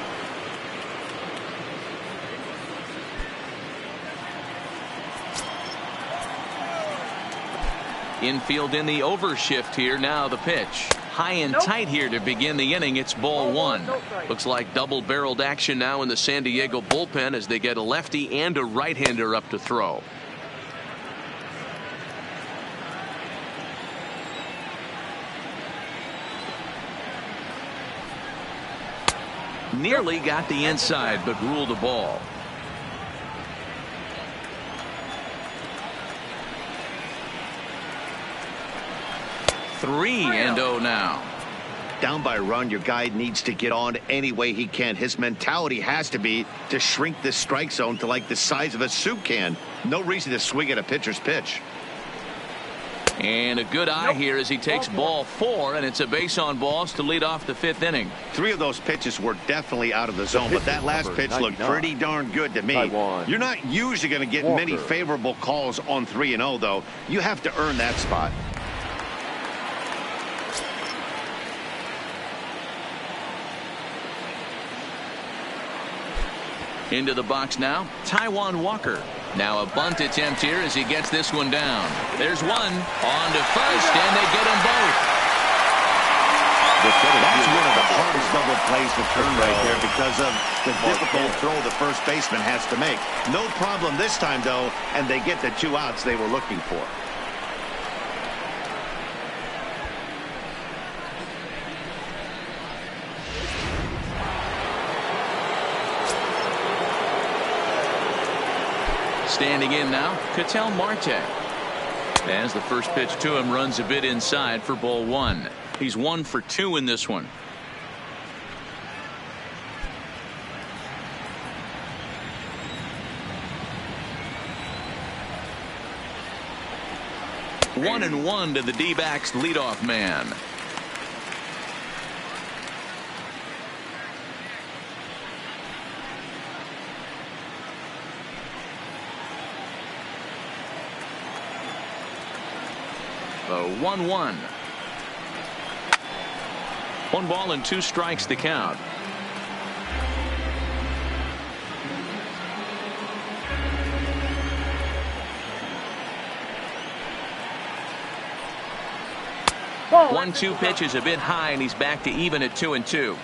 Speaker 1: Infield in the overshift here. Now the pitch. High and tight here to begin the inning. It's ball one. Looks like double-barreled action now in the San Diego bullpen as they get a lefty and a right-hander up to throw. Nearly got the inside, but ruled the ball. Three and 0 now.
Speaker 2: Down by a run, your guy needs to get on any way he can. His mentality has to be to shrink this strike zone to like the size of a soup can. No reason to swing at a pitcher's pitch.
Speaker 1: And a good eye here as he takes ball 4, and it's a base on balls to lead off the 5th inning.
Speaker 2: 3 of those pitches were definitely out of the zone, but that last pitch looked pretty darn good to me. You're not usually going to get many favorable calls on 3-0, though. You have to earn that spot.
Speaker 1: Into the box now, Taijuan Walker. Now a bunt attempt here as he gets this one down. There's one on to first, and they get them both.
Speaker 2: That's one of the hardest double plays to turn right there because of the difficult throw the first baseman has to make. No problem this time, though, and they get the 2 outs they were looking for.
Speaker 1: Standing in now, Ketel Marte. As the first pitch to him runs a bit inside for ball 1. He's 1 for 2 in this one. One and 1 to the D-backs leadoff man. The 1-1. 1 ball and 2 strikes to count.
Speaker 7: Ball.
Speaker 1: 1-2 pitch is a bit high, and he's back to even at 2-2.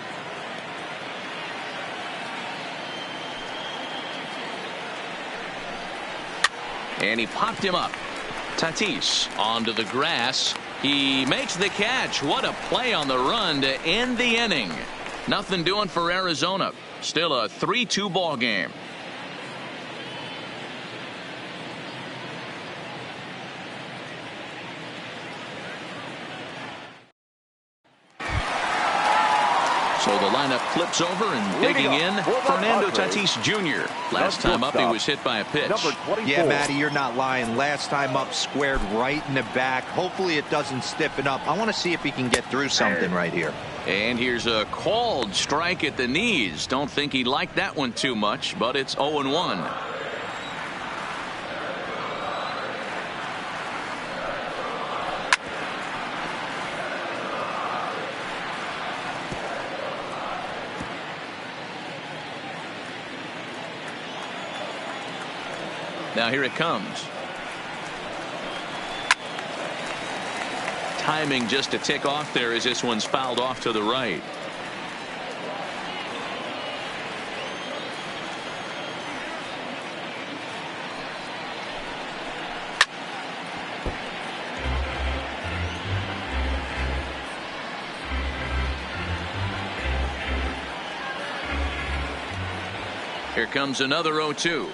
Speaker 1: And he popped him up. Tatis onto the grass. He makes the catch. What a play on the run to end the inning. Nothing doing for Arizona. Still a 3-2 ball game. So the lineup flips over, and digging in, Fernando Tatis Jr. Last time up, he was hit by a pitch.
Speaker 3: Yeah, Matty, you're not lying. Last time up, squared right in the back. Hopefully it doesn't stiffen up. I want to see if he can get through something right here.
Speaker 1: And here's a called strike at the knees. Don't think he liked that one too much, but it's 0-1. Now here it comes. Timing just a tick off there as this one's fouled off to the right. Here comes another 0-2.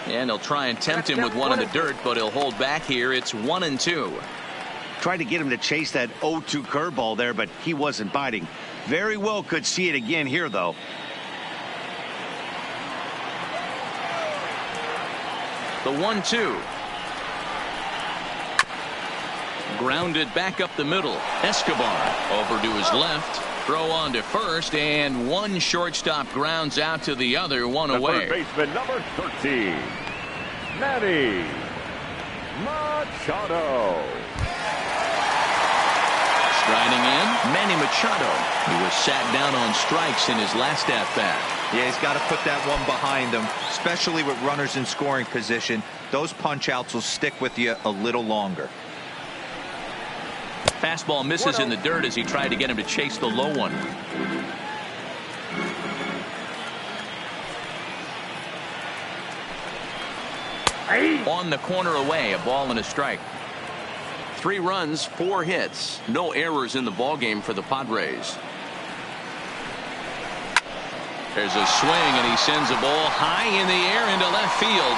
Speaker 1: And they'll try and tempt him with one in the dirt, but he'll hold back here. It's 1-2.
Speaker 2: Tried to get him to chase that 0-2 curveball there, but he wasn't biting. Very well could see it again here, though.
Speaker 1: The 1-2. Grounded back up the middle. Escobar over to his left. Throw on to first, and one shortstop grounds out to the other, one away.
Speaker 5: Third baseman number 13, Manny Machado.
Speaker 1: Striding in, Manny Machado. He was sat down on strikes in his last at-bat.
Speaker 3: Yeah, he's got to put that one behind him, especially with runners in scoring position. Those punch-outs will stick with you a little longer.
Speaker 1: Fastball misses in the dirt as he tried to get him to chase the low one. On the corner away, a ball and a strike. 3 runs, 4 hits, no errors in the ballgame for the Padres. There's a swing, and he sends a ball high in the air into left field.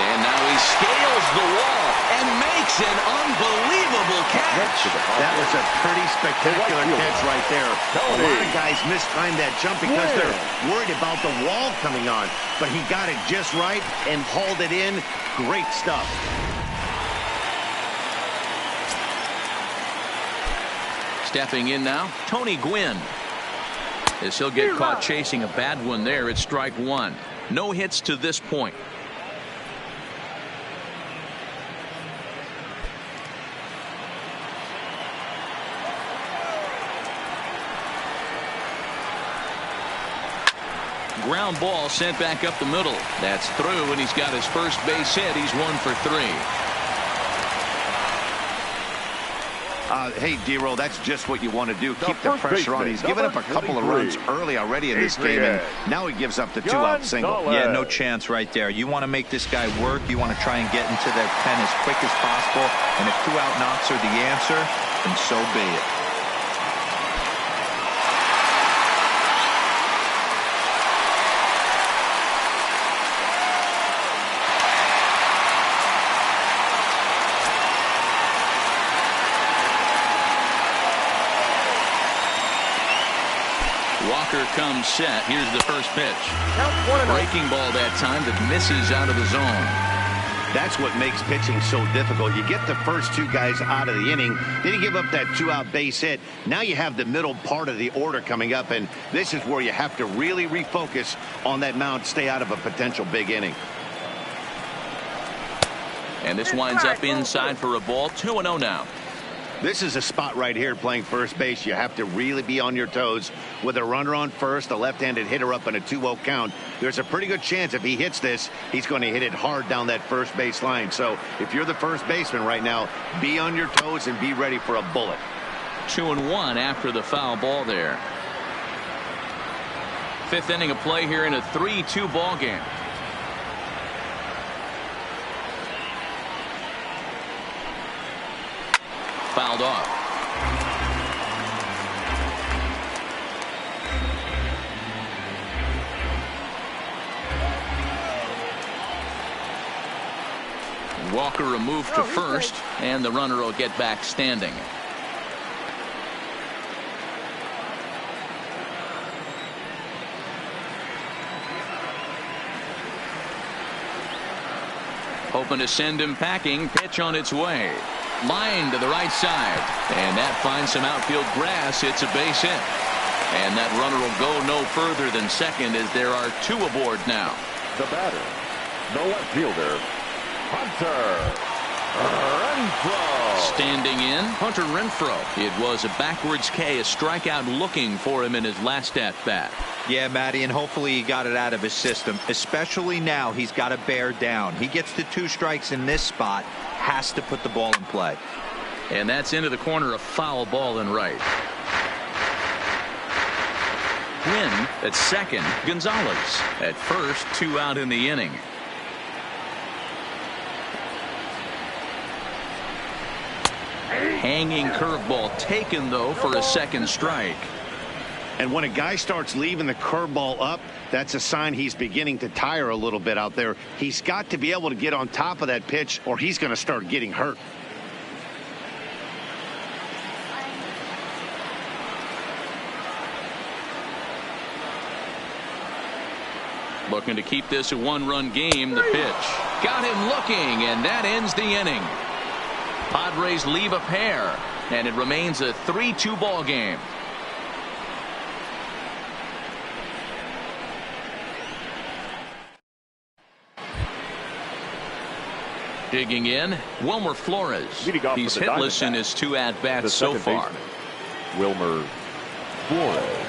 Speaker 1: And now he scales the wall and makes an unbelievable catch.
Speaker 2: That was a pretty spectacular catch right there. A lot of guys mistime that jump because they're worried about the wall coming on. But he got it just right and hauled it in. Great stuff.
Speaker 1: Stepping in now, Tony Gwynn. As he'll get caught chasing a bad one there, it's strike 1. No hits to this point. Ground ball sent back up the middle. That's through, and he's got his first base hit. He's 1 for 3.
Speaker 2: Hey, D-Roll, that's just what you want to do. Keep the pressure on. He's given up a couple of runs early already in this game, and now he gives up the 2-out single.
Speaker 3: Yeah, no chance right there. You want to make this guy work. You want to try and get into their pen as quick as possible, and if 2-out knocks are the answer, then so be it.
Speaker 1: Walker comes set. Here's the first pitch. Breaking ball that time that misses out of the zone.
Speaker 2: That's what makes pitching so difficult. You get the first 2 guys out of the inning, then you give up that 2-out base hit. Now you have the middle part of the order coming up, and this is where you have to really refocus on that mound, stay out of a potential big inning.
Speaker 1: And this winds up inside for a ball. 2-0 now.
Speaker 2: This is a spot right here playing first base. You have to really be on your toes. With a runner on first, a left-handed hitter up in a 2-0 count, there's a pretty good chance if he hits this, he's going to hit it hard down that first base line. So if you're the first baseman right now, be on your toes and be ready for a bullet.
Speaker 1: 2-1 after the foul ball there. 5th inning of play here in a 3-2 ball game. Fouled off. Walker removed to first, and the runner will get back standing. Hoping to send him packing. Pitch on its way. Line to the right side, and that finds some outfield grass. It's a base hit, and that runner will go no further than second as there are 2 aboard now.
Speaker 5: The batter, the left fielder, Hunter.
Speaker 1: Standing in, Hunter Renfroe. It was a backwards K, a strikeout looking for him in his last at-bat.
Speaker 3: Yeah, Matty, and hopefully he got it out of his system, especially now he's got to bear down. He gets the 2 strikes in this spot, has to put the ball in play.
Speaker 1: And that's into the corner, a foul ball and right. Quinn at second, Gonzalez at first, 2 out in the inning. Hanging curveball taken, though, for a second strike.
Speaker 2: And when a guy starts leaving the curveball up, that's a sign he's beginning to tire a little bit out there. He's got to be able to get on top of that pitch or he's going to start getting hurt.
Speaker 1: Looking to keep this a 1-run game. The pitch got him looking, and that ends the inning. Padres leave a pair, and it remains a 3-2 ball game. Digging in, Wilmer Flores. He's hitless in his 2 at-bats so far.
Speaker 5: Wilmer Flores.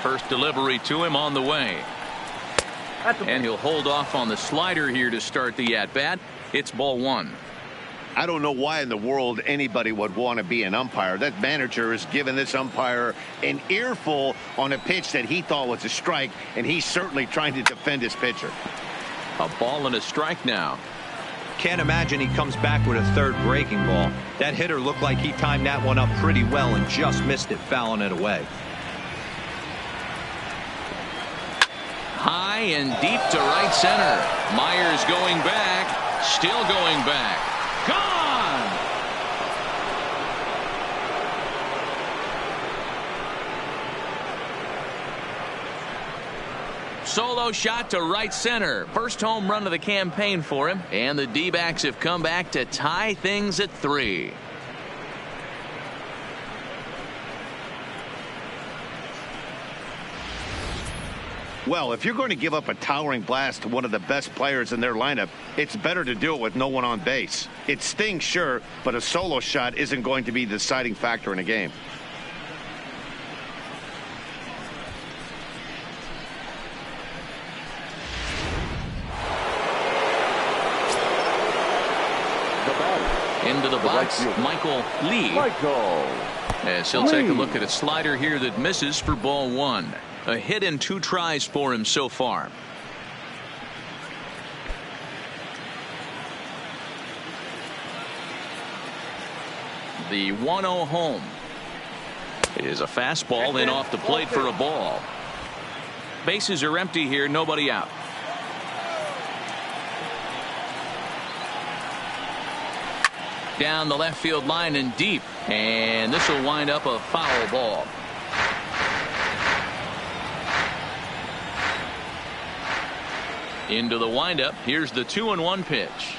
Speaker 1: First delivery to him on the way. And he'll hold off on the slider here to start the at-bat. It's ball 1.
Speaker 2: I don't know why in the world anybody would want to be an umpire. That manager has given this umpire an earful on a pitch that he thought was a strike, and he's certainly trying to defend his pitcher.
Speaker 1: A ball and a strike now.
Speaker 3: Can't imagine he comes back with a 3rd breaking ball. That hitter looked like he timed that one up pretty well and just missed it, fouling it away.
Speaker 1: High and deep to right center. Myers going back, still going back. Gone! Solo shot to right center. First home run of the campaign for him. And the D-backs have come back to tie things at 3.
Speaker 2: Well, if you're going to give up a towering blast to one of the best players in their lineup, it's better to do it with no one on base. It stings, sure, but a solo shot isn't going to be the deciding factor in a game.
Speaker 1: Into the box, Michael Lee. As he'll take a look at a slider here that misses for ball 1. A hit in 2 tries for him so far. The 1-0 home is a fastball in off the plate for a ball. Bases are empty here, nobody out. Down the left field line and deep, and this will wind up a foul ball. Into the windup. Here's the 2-1 pitch.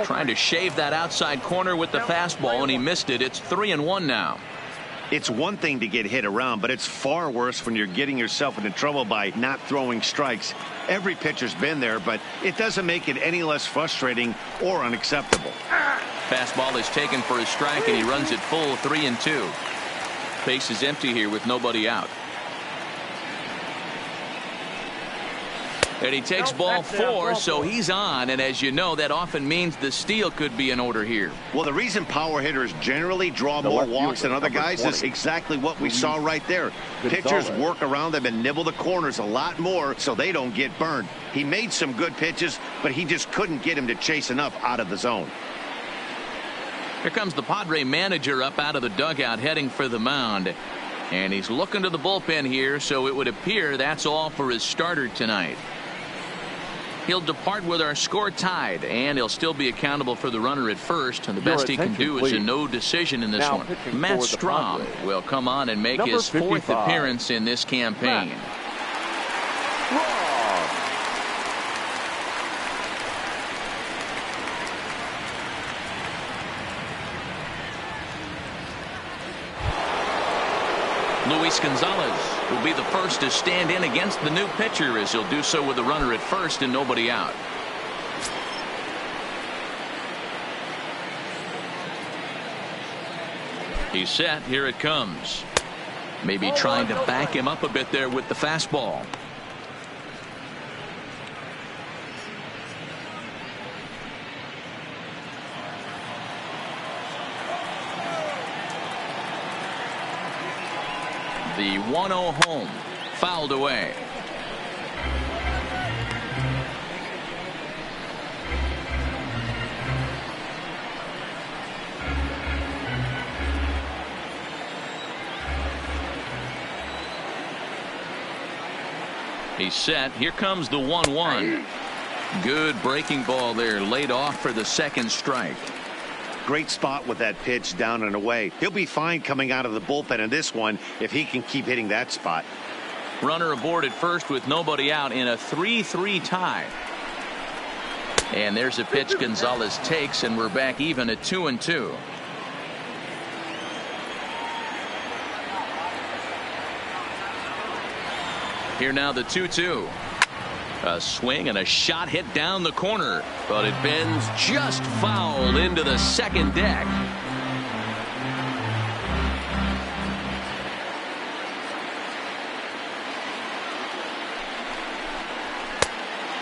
Speaker 1: Trying to shave that outside corner with the fastball, and he missed it. It's 3-1 now.
Speaker 2: It's one thing to get hit around, but it's far worse when you're getting yourself into trouble by not throwing strikes. Every pitcher's been there, but it doesn't make it any less frustrating or unacceptable.
Speaker 1: Fastball is taken for a strike, and he runs it full 3-2. Base is empty here with nobody out. And he takes ball 4, so he's on, and as you know, that often means the steal could be in order here.
Speaker 2: Well, the reason power hitters generally draw more walks than other guys is exactly what we saw right there. Pitchers work around them and nibble the corners a lot more so they don't get burned. He made some good pitches, but he just couldn't get him to chase enough out of the zone.
Speaker 1: Here comes the Padre manager up out of the dugout heading for the mound. And he's looking to the bullpen here, so it would appear that's all for his starter tonight. He'll depart with our score tied, and he'll still be accountable for the runner at first, and the best he can do is a no decision in this one. Matt Strom will come on and make his 4th appearance in this campaign. Luis Gonzalez. will be the first to stand in against the new pitcher, as he'll do so with a runner at first and nobody out. He's set. Here it comes. Maybe trying to back him up a bit there with the fastball. The 1-0 home, fouled away. He's set. Here comes the 1-1. Good breaking ball there, laid off for the second strike.
Speaker 2: Great spot with that pitch, down and away. He'll be fine coming out of the bullpen in this one if he can keep hitting that spot.
Speaker 1: Runner aboard at first with nobody out in a 3-3 tie. And there's a pitch Gonzalez takes, and we're back even at 2-2. Here now the 2-2. A swing and a shot hit down the corner, but it bends just foul into the second deck.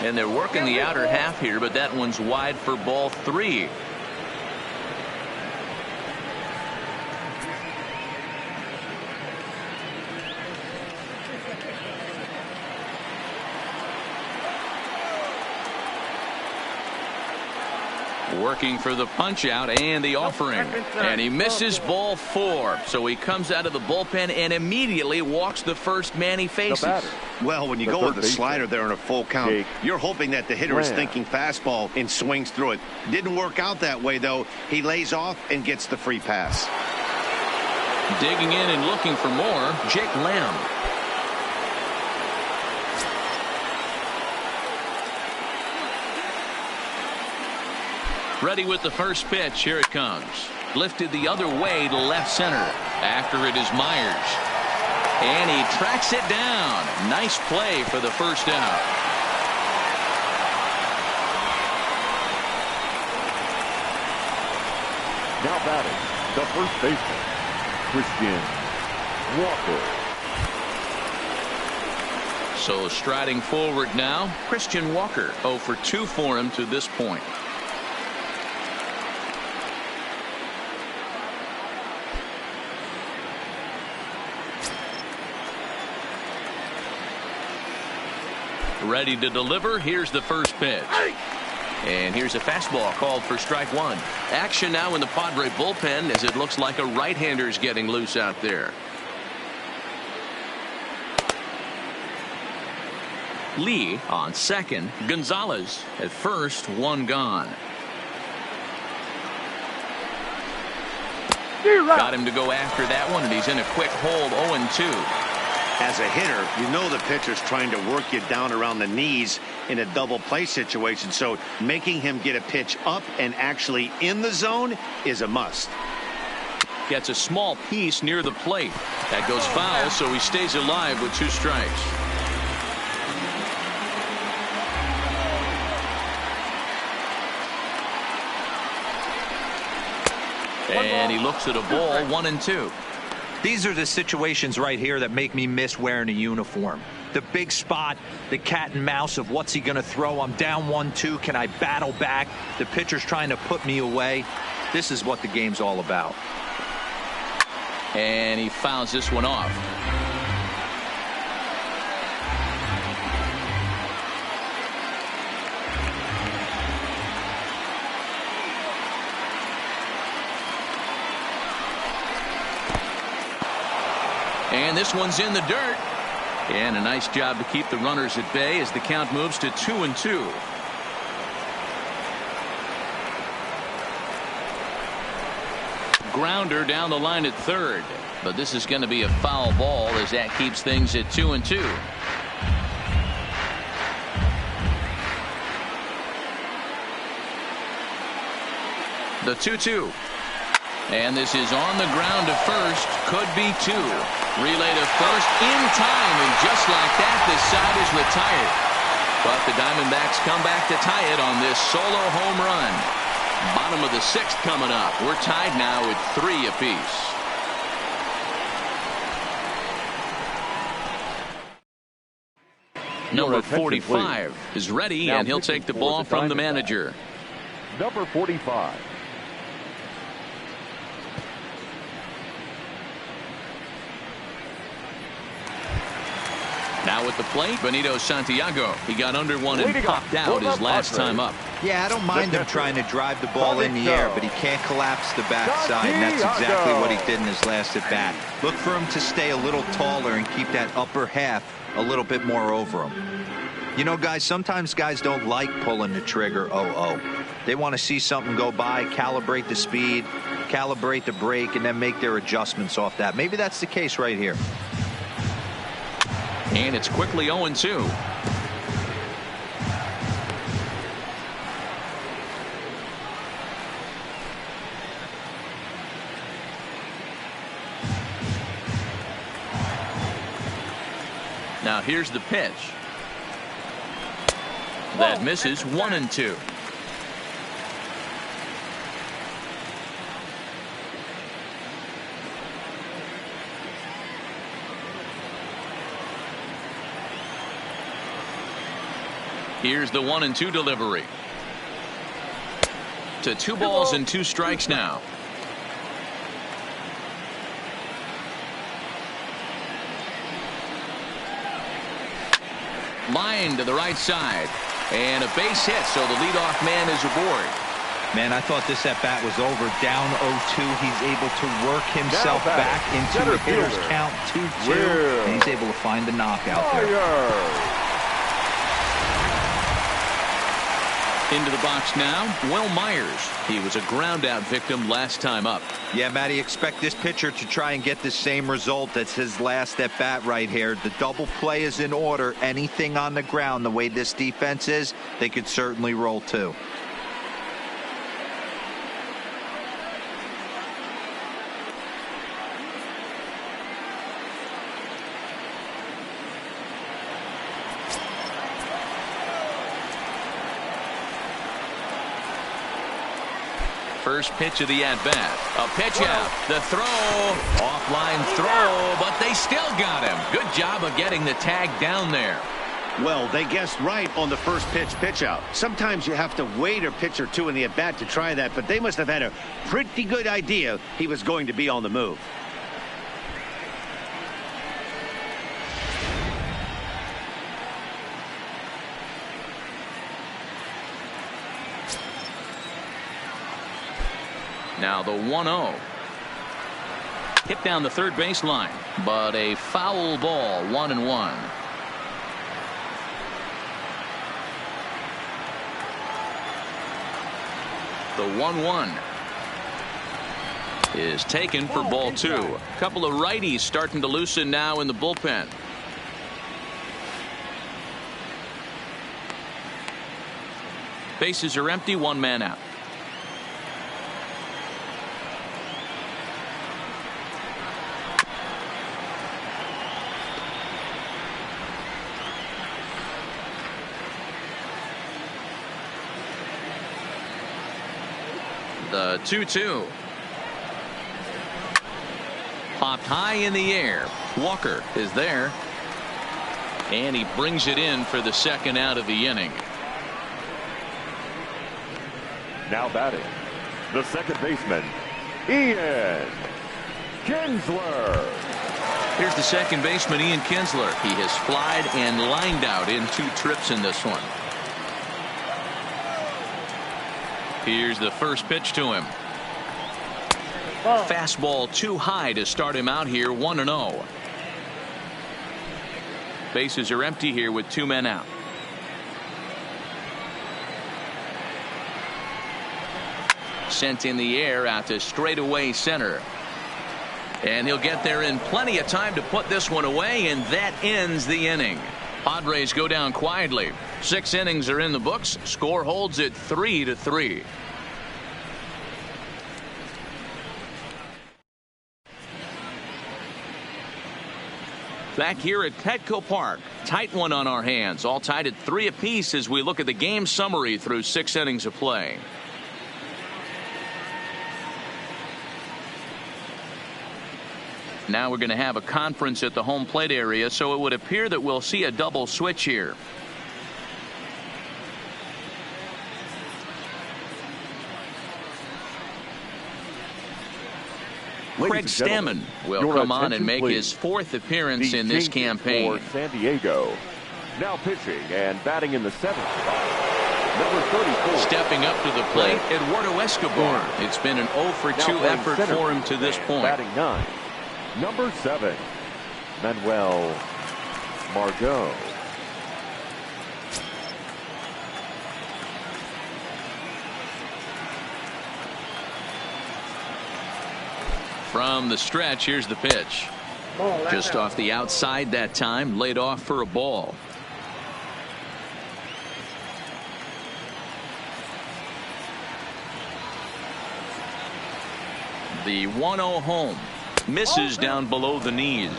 Speaker 1: And they're working the outer half here, but that one's wide for ball 3. Working for the punch out and the offering, and he misses ball 4, so he comes out of the bullpen and immediately walks the first man he faces.
Speaker 2: Well, when you go with the slider there in a full count, you're hoping that the hitter is thinking fastball and swings through it. Didn't work out that way, though. He lays off and gets the free pass.
Speaker 1: Digging in and looking for more, Jake Lamb. Ready with the first pitch. Here it comes. Lifted the other way to left center. After it is Myers. And he tracks it down. Nice play for the first out.
Speaker 5: Now batting, the first baseman, Christian Walker.
Speaker 1: So striding forward now, Christian Walker. 0 for 2 for him to this point. Ready to deliver. Here's the first pitch. And here's a fastball called for strike 1. Action now in the Padre bullpen, as it looks like a right-hander's getting loose out there. Lee on second. Gonzalez at first. One gone. Got him to go after that one, and he's in a quick hold. 0-2.
Speaker 2: As a hitter, you know the pitcher's trying to work you down around the knees in a double play situation, so making him get a pitch up and actually in the zone is a must.
Speaker 1: Gets a small piece near the plate. That goes foul, so he stays alive with 2 strikes. And he looks at a ball. 1-2.
Speaker 3: These are the situations right here that make me miss wearing a uniform. The big spot, the cat and mouse of what's he going to throw. I'm down 1-2. Can I battle back? The pitcher's trying to put me away. This is what the game's all about.
Speaker 1: And he fouls this one off. And this one's in the dirt. And a nice job to keep the runners at bay as the count moves to 2-2. Grounder down the line at third. But this is going to be a foul ball as that keeps things at 2-2. The 2-2. And this is on the ground to first. Could be two. Relay to first in time. And just like that, this side is retired. But the Diamondbacks come back to tie it on this solo home run. Bottom of the sixth coming up. We're tied now at 3 apiece. Number 45 is ready, and he'll take the ball from the manager.
Speaker 5: Number 45.
Speaker 1: Now at the plate, Benito Santiago. He got under one and popped out his last time up.
Speaker 3: Yeah, I don't mind him trying to drive the ball in the air, but he can't collapse the backside, and that's exactly what he did in his last at bat. Look for him to stay a little taller and keep that upper half a little bit more over him. You know, guys, sometimes guys don't like pulling the trigger 0-0. They want to see something go by, calibrate the speed, calibrate the brake, and then make their adjustments off that. Maybe that's the case right here.
Speaker 1: And it's quickly 0-2. Now here's the pitch. That misses 1-2. Here's the 1-2 delivery. To 2 balls and 2 strikes now. Line to the right side. And a base hit, so the leadoff man is aboard.
Speaker 3: Man, I thought this at-bat was over. Down 0-2. He's able to work himself back into a hitter's count 2-2. And he's able to find the knockout there.
Speaker 1: Into the box now, Will Myers. He was a ground-out victim last time up.
Speaker 3: Yeah, Matty, expect this pitcher to try and get the same result. That's his last at-bat right here. The double play is in order. Anything on the ground, the way this defense is, they could certainly roll too.
Speaker 1: First pitch of the at-bat. A pitch out. The throw. Offline throw, but they still got him. Good job of getting the tag down there.
Speaker 2: Well, they guessed right on the first pitch out. Sometimes you have to wait a pitch or two in the at-bat to try that, but they must have had a pretty good idea he was going to be on the move.
Speaker 1: Now the 1-0. Hit down the third baseline, but a foul ball, 1-1. The 1-1 is taken for ball 2. A couple of righties starting to loosen now in the bullpen. Bases are empty, 1 man out. The 2-2. Popped high in the air. Walker is there. And he brings it in for the second out of the inning.
Speaker 5: Now batting, the second baseman, Ian Kinsler.
Speaker 1: Here's the second baseman, Ian Kinsler. He has flied and lined out in 2 trips in this one. Here's the first pitch to him. Fastball too high to start him out here, 1-0. Bases are empty here with 2 men out. Sent in the air out to straightaway center. And he'll get there in plenty of time to put this one away, and that ends the inning. Padres go down quietly. 6 innings are in the books. Score holds at 3-3. Back here at Petco Park. Tight one on our hands. All tied at 3 apiece as we look at the game summary through 6 innings of play. Now we're going to have a conference at the home plate area, so it would appear that we'll see a double switch here. Craig Stammen will come on and make his 4th appearance in this campaign.
Speaker 5: For San Diego. Now pitching and batting in the 7th spot. Number 34.
Speaker 1: Stepping up to the plate, Eduardo Escobar. It's been an 0 for 2 effort for him to this point.
Speaker 5: Batting 9. Number 7. Manuel Margot.
Speaker 1: From the stretch, here's the pitch. Just off the outside that time, laid off for a ball. The 1-0 home. Misses down below the knees.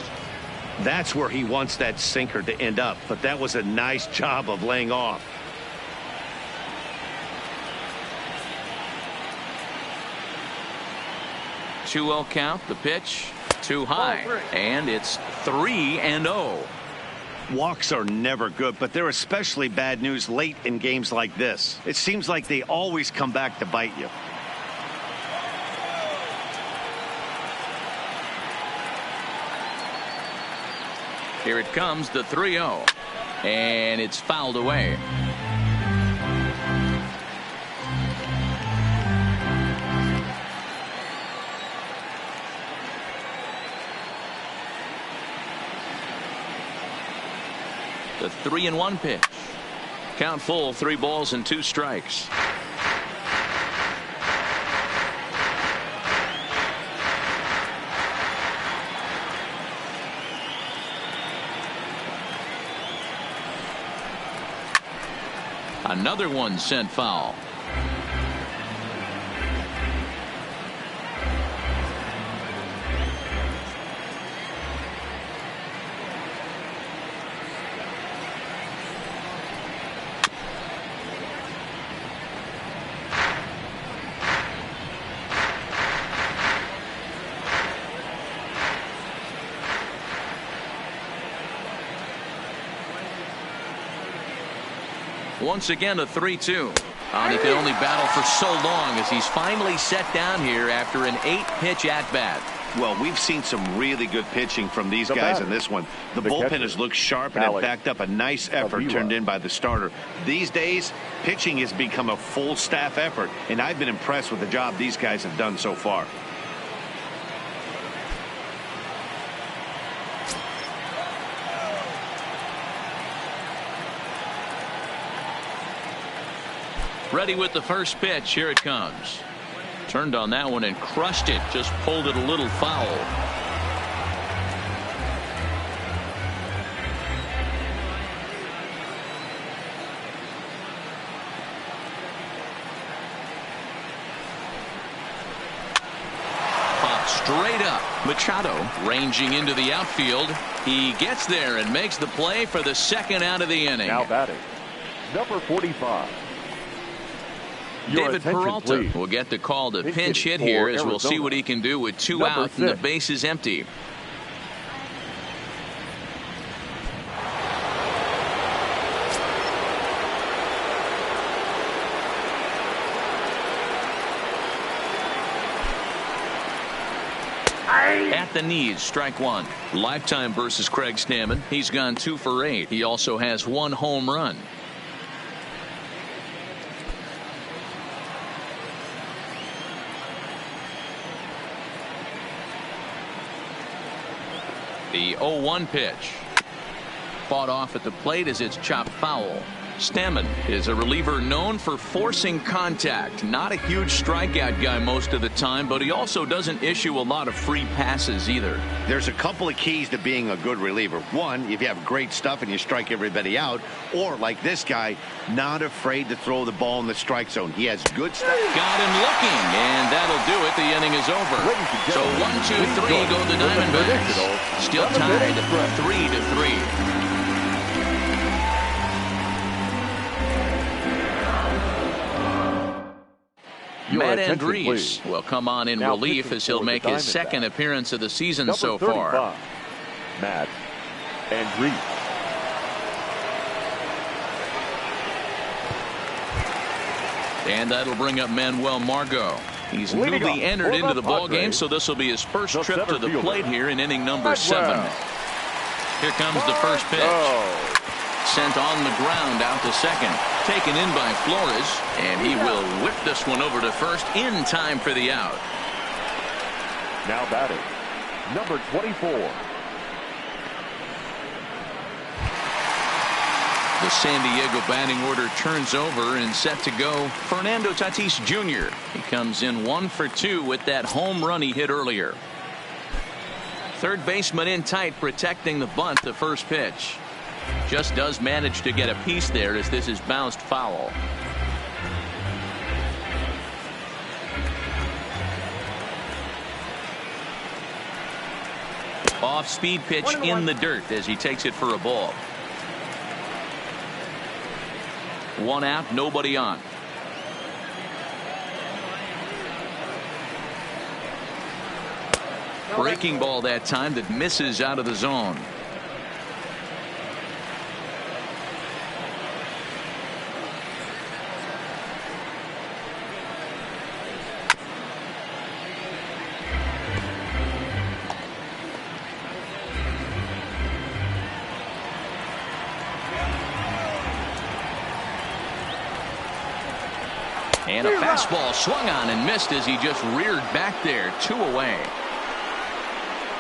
Speaker 2: That's where he wants that sinker to end up, but that was a nice job of laying off.
Speaker 1: Two-0 count. The pitch too high, and it's 3-0.
Speaker 2: Walks are never good, but they're especially bad news late in games like this. It seems like they always come back to bite you.
Speaker 1: Here it comes, the 3-0, and it's fouled away. The 3-1 pitch. Count full, 3 balls and 2 strikes. Another one sent foul. Once again, a 3-2. He can only battle for so long as he's finally set down here after an 8-pitch at-bat.
Speaker 2: Well, we've seen some really good pitching from these guys in this one. The bullpen has looked sharp and have backed up a nice effort turned in by the starter. These days, pitching has become a full staff effort, and I've been impressed with the job these guys have done so far.
Speaker 1: Ready with the first pitch. Here it comes. Turned on that one and crushed it. Just pulled it a little foul. Popped straight up. Machado ranging into the outfield. He gets there and makes the play for the 2nd out of the inning.
Speaker 5: Now batting, number 45.
Speaker 1: David Peralta will get the call to pinch hit here as we'll see what he can do with 2 out and the base is empty. At the knees, strike 1. Lifetime versus Craig Stammen. He's gone 2 for 8. He also has 1 home run. The 0-1 pitch. Fought off at the plate as it's chopped foul. Stammen is a reliever known for forcing contact. Not a huge strikeout guy most of the time, but he also doesn't issue a lot of free passes either.
Speaker 2: There's a couple of keys to being a good reliever. One, if you have great stuff and you strike everybody out, or like this guy, not afraid to throw the ball in the strike zone. He has good stuff.
Speaker 1: Got him looking, and that'll do it. The inning is over. So 1-2-3 go the Diamondbacks. Still tied 3-3. Matt Andrees will come on in relief as he'll make his second appearance of the season so far.
Speaker 5: Matt Andrees.
Speaker 1: And that'll bring up Manuel Margot. He's newly entered into the ball game, so this will be his first trip to the plate here in inning number 7. Here comes the first pitch. Sent on the ground out to second. Taken in by Flores, and he will whip this one over to first in time for the out.
Speaker 5: Now batting, number 24.
Speaker 1: The San Diego batting order turns over and set to go. Fernando Tatis Jr. He comes in 1 for 2 with that home run he hit earlier. Third baseman in tight, protecting the bunt. The first pitch just does manage to get a piece there as this is bounced foul. Off speed pitch in the dirt as he takes it for a ball. 1 out, nobody on. Breaking ball that time that misses out of the zone. And a fastball swung on and missed as he just reared back there. 2 away.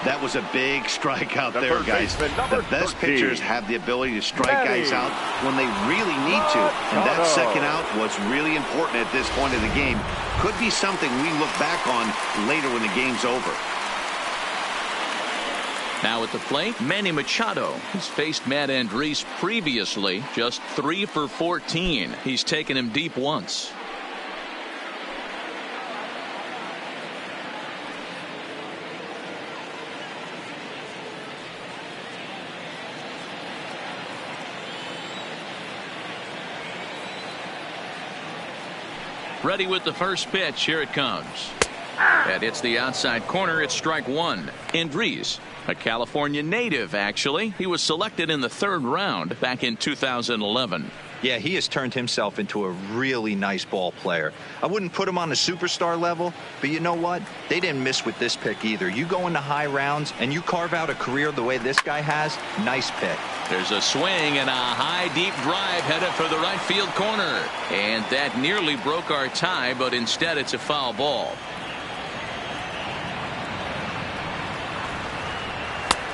Speaker 2: That was a big strikeout there, guys. The best pitchers have the ability to strike guys out when they really need to. And that second out was really important at this point of the game. Could be something we look back on later when the game's over.
Speaker 1: Now at the plate, Manny Machado. He's faced Matt Andrees previously. Just 3 for 14. He's taken him deep once. Ready with the first pitch. Here it comes. That hits the outside corner. It's strike 1. Andrees, a California native, actually. He was selected in the 3rd round back in 2011.
Speaker 3: Yeah, he has turned himself into a really nice ball player. I wouldn't put him on a superstar level, but you know what? They didn't miss with this pick either. You go into high rounds and you carve out a career the way this guy has. Nice pick.
Speaker 1: There's a swing and a high deep drive headed for the right field corner. And that nearly broke our tie, but instead it's a foul ball.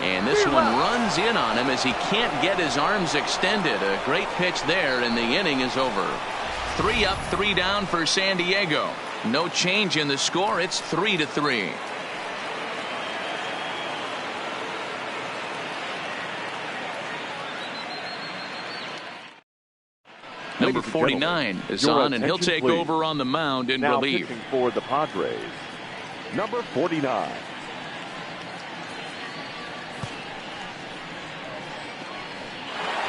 Speaker 1: And this one runs in on him as he can't get his arms extended. A great pitch there, and the inning is over. 3 up, 3 down for San Diego. No change in the score. It's 3-3. Number 49 is on, and he'll take over on the mound in relief.
Speaker 5: Pitching for the Padres, number 49.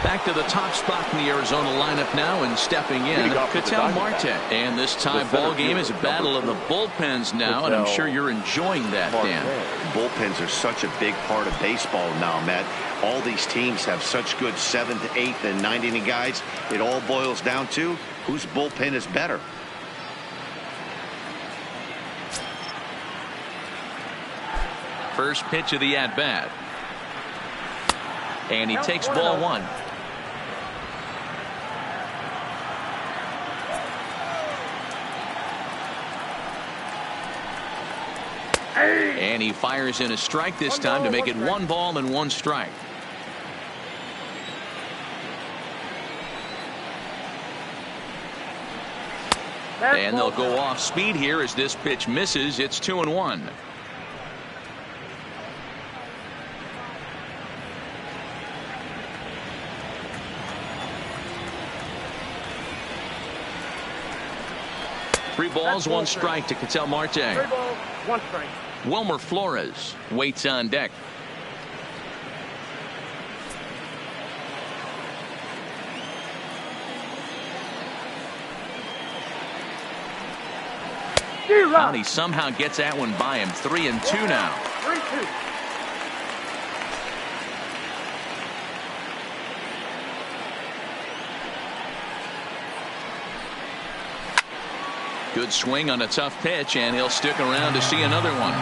Speaker 1: Back to the top spot in the Arizona lineup now, and stepping in, Ketel Marte. And this tie ball game is a battle of the bullpens now, and I'm sure you're enjoying that, Dan.
Speaker 2: Bullpens are such a big part of baseball now, Matt. All these teams have such good 7th, 8th, and 9th inning guys. It all boils down to whose bullpen is better.
Speaker 1: First pitch of the at-bat. And he takes ball 1. And he fires in a strike this time to make it 1 ball and 1 strike. And they'll go off speed here as this pitch misses. It's 2-1. Three balls, one strike to Ketel Marte.
Speaker 7: 3 balls, 1 strike.
Speaker 1: Wilmer Flores waits on deck. And he somehow gets that one by him. 3-2 now.
Speaker 7: 3-2.
Speaker 1: Good swing on a tough pitch, and he'll stick around to see another one.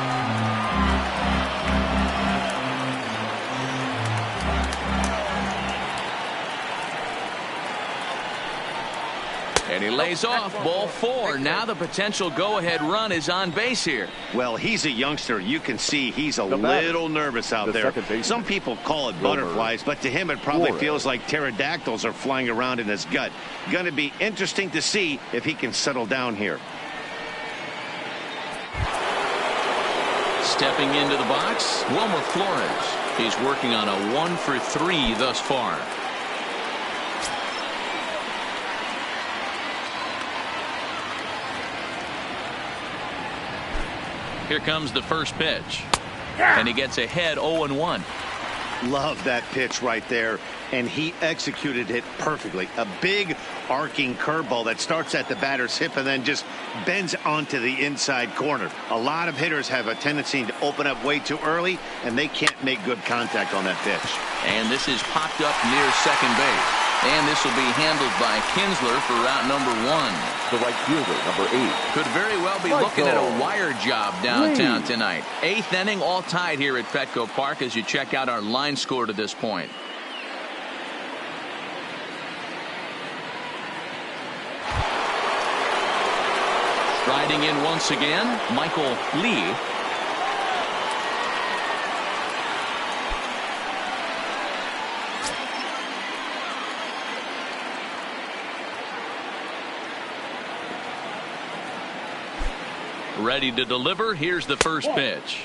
Speaker 1: And he lays off. Ball 4. Now the potential go-ahead run is on base here.
Speaker 2: Well, he's a youngster. You can see he's a little nervous out there. Some people call it butterflies, but to him it probably feels like pterodactyls are flying around in his gut. Going to be interesting to see if he can settle down here.
Speaker 1: Stepping into the box, Wilmer Flores. He's working on a 1 for 3 thus far. Here comes the first pitch. And he gets ahead 0-1.
Speaker 2: Love that pitch right there. And he executed it perfectly. A big arcing curveball that starts at the batter's hip and then just bends onto the inside corner. A lot of hitters have a tendency to open up way too early, and they can't make good contact on that pitch.
Speaker 1: And this is popped up near second base. And this will be handled by Kinsler for route number 1.
Speaker 5: The right fielder, number 8.
Speaker 1: Could very well be looking at a wire job downtown tonight. 8th inning, all tied here at Petco Park as you check out our line score to this point. Striding in once again, Michael Lee. Ready to deliver. Here's the first pitch.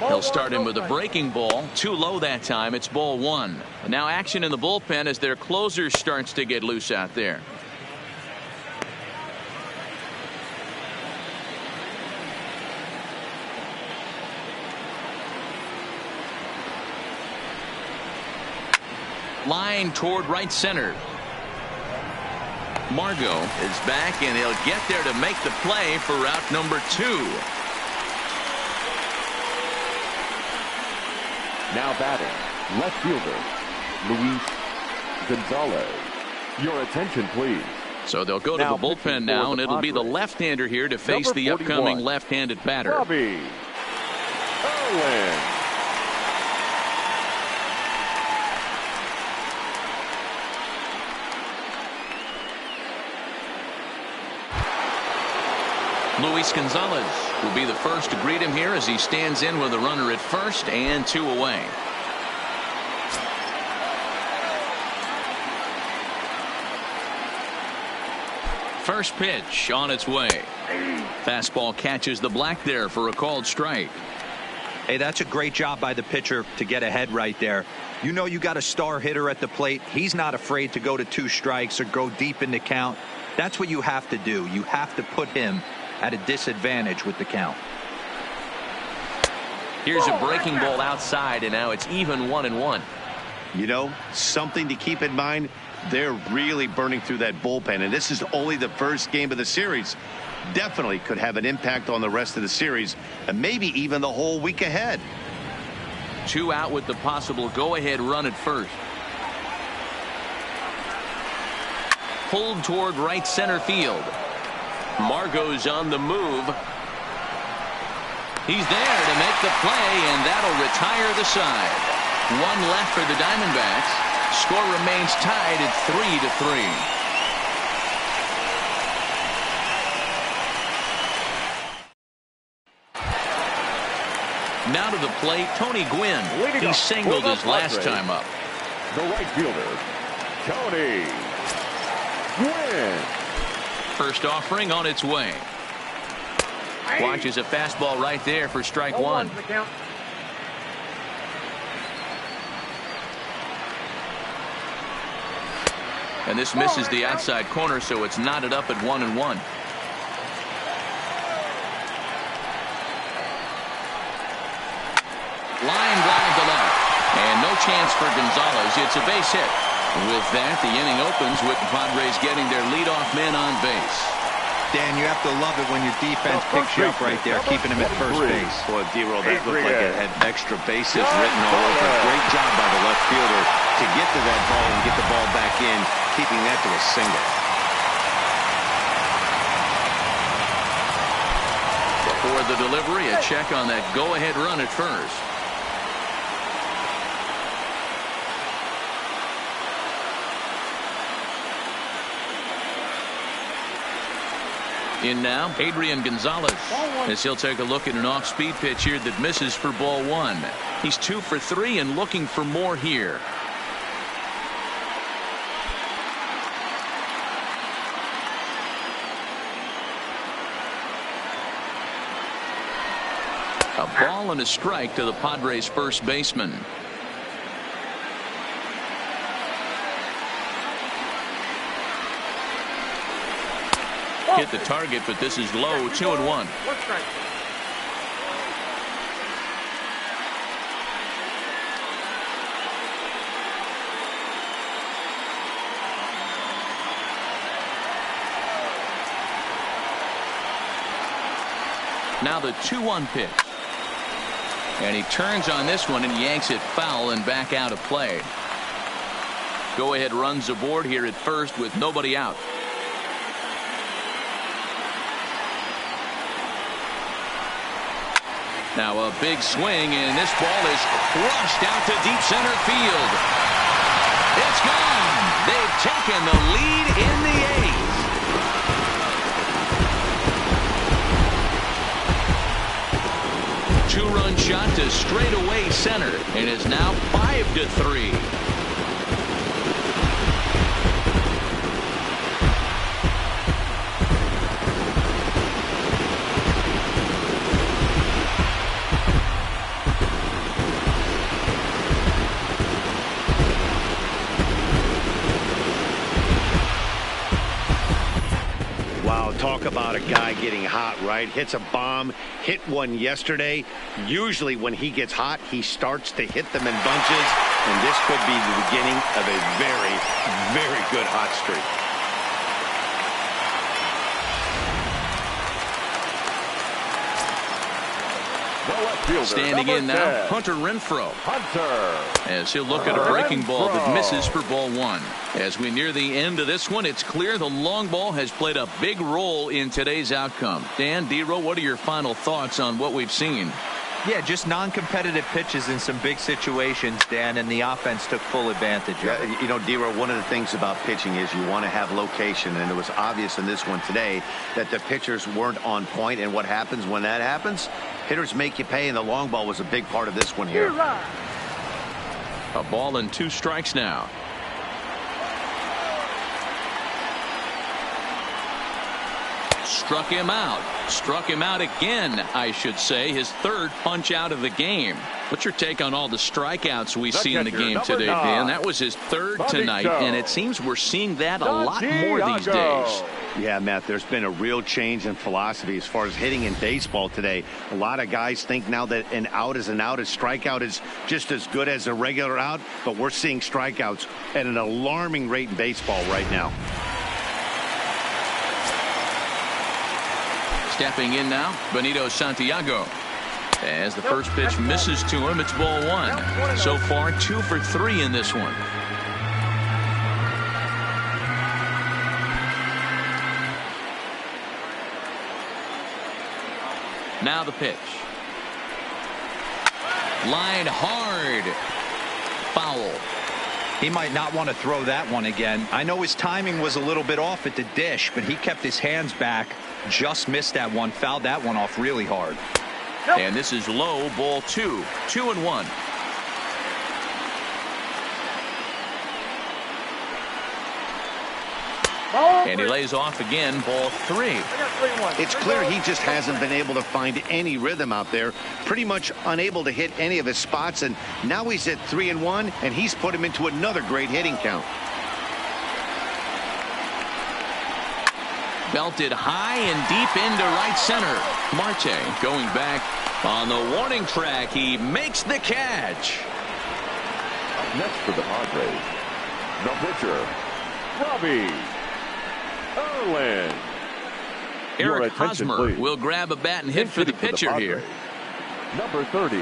Speaker 1: He'll start him with a breaking ball. Too low that time. It's ball 1. Now action in the bullpen as their closer starts to get loose out there. Line toward right center. Margot is back, and he'll get there to make the play for route number 2.
Speaker 5: Now batting, left fielder, Luis Gonzalez. Your attention, please.
Speaker 1: So they'll go to the bullpen now, and it'll be the left-hander here to face the upcoming left-handed batter.
Speaker 5: Bobby Owen.
Speaker 1: Luis Gonzalez will be the first to greet him here as he stands in with a runner at first and 2 away. First pitch on its way. Fastball catches the black there for a called strike.
Speaker 3: Hey, that's a great job by the pitcher to get ahead right there. You know you got a star hitter at the plate. He's not afraid to go to 2 strikes or go deep in the count. That's what you have to do. You have to put him at a disadvantage with the count.
Speaker 1: Here's a breaking ball outside, and now it's even 1-1.
Speaker 2: You know, something to keep in mind, they're really burning through that bullpen, and this is only the first game of the series. Definitely could have an impact on the rest of the series, and maybe even the whole week ahead.
Speaker 1: 2 out with the possible go-ahead run at first. Pulled toward right center field. Margot's on the move. He's there to make the play, and that'll retire the side. 1 left for the Diamondbacks. Score remains tied at 3-3. Now to the plate, Tony Gwynn. He singled his last time up.
Speaker 5: The right fielder, Tony Gwynn.
Speaker 1: First offering on its way. Watches a fastball right there for strike one. And this misses the outside corner, so it's knotted up at 1-1. Line drive to left. And no chance for Gonzalez. It's a base hit. With that, the inning opens with the Padres getting their leadoff man on base.
Speaker 3: Dan, you have to love it when your defense picks you up right there, keeping him at first base.
Speaker 2: Boy, D-Roll, that looked like it had extra bases written all over it. Great job by the left fielder to get to that ball and get the ball back in, keeping that to a single.
Speaker 1: Before the delivery, a check on that go-ahead run at first. In now, Adrian Gonzalez, as he'll take a look at an off-speed pitch here that misses for ball one. He's 2 for 3 and looking for more here. A ball and a strike to the Padres first baseman. Hit the target, but this is low. 2-1. Now the 2-1 pitch. And he turns on this one and yanks it foul and back out of play. Go ahead runs aboard here at first with nobody out. Now a big swing, and this ball is crushed out to deep center field. It's gone. They've taken the lead in the 8th. Two-run shot to straightaway center, and is now 5-3.
Speaker 2: Talk about a guy getting hot, right? Hits a bomb, hit one yesterday. Usually when he gets hot, he starts to hit them in bunches, and this could be the beginning of a very, very good hot streak.
Speaker 1: Standing in now, Hunter Renfroe. As he'll look at a breaking ball that misses for ball one. As we near the end of this one, it's clear the long ball has played a big role in today's outcome. Dan, D-Roll, what are your final thoughts on what we've seen?
Speaker 3: Yeah, just non-competitive pitches in some big situations, Dan, and the offense took full advantage of it.
Speaker 2: You know, D-Roll, one of the things about pitching is you want to have location, and it was obvious in this one today that the pitchers weren't on point, and what happens when that happens? Hitters make you pay, and the long ball was a big part of this one here.
Speaker 1: A ball and 2 strikes now. Struck him out. Struck him out again, I should say. His 3rd punch out of the game. What's your take on all the strikeouts we see in the game today, Dan? That was his 3rd tonight, and it seems we're seeing that a lot more these days.
Speaker 2: Yeah, Matt, there's been a real change in philosophy as far as hitting in baseball today. A lot of guys think now that an out is an out. A strikeout is just as good as a regular out, but we're seeing strikeouts at an alarming rate in baseball right now.
Speaker 1: Stepping in now, Benito Santiago. As the first pitch misses to him, it's ball one. So far, 2 for 3 in this one. Now the pitch. Line hard. Foul.
Speaker 3: He might not want to throw that one again. I know his timing was a little bit off at the dish, but he kept his hands back. Just missed that one. Fouled that one off really hard.
Speaker 1: And this is low, ball 2. 2-1. And he lays off again, ball 3.
Speaker 2: It's clear he just hasn't been able to find any rhythm out there. Pretty much unable to hit any of his spots. And now he's at 3-1, and he's put him into another great hitting count.
Speaker 1: Belted high and deep into right center. Marte going back on the warning track. He makes the catch.
Speaker 5: Next for the Padres, the pitcher, Robbie Erlin.
Speaker 1: Eric Hosmer will grab a bat and hit for the pitcher here.
Speaker 5: Number 30,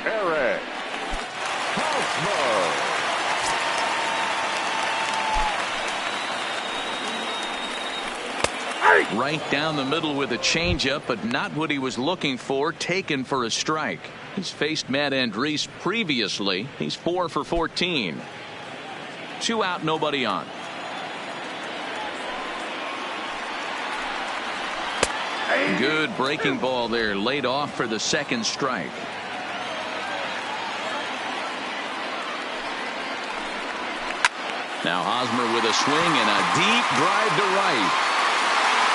Speaker 5: Eric Hosmer.
Speaker 1: Right down the middle with a changeup, but not what he was looking for. Taken for a strike. He's faced Matt Andriese previously. He's 4 for 14. 2 out, nobody on. Good breaking ball there, laid off for the second strike. Now Hosmer with a swing and a deep drive to right.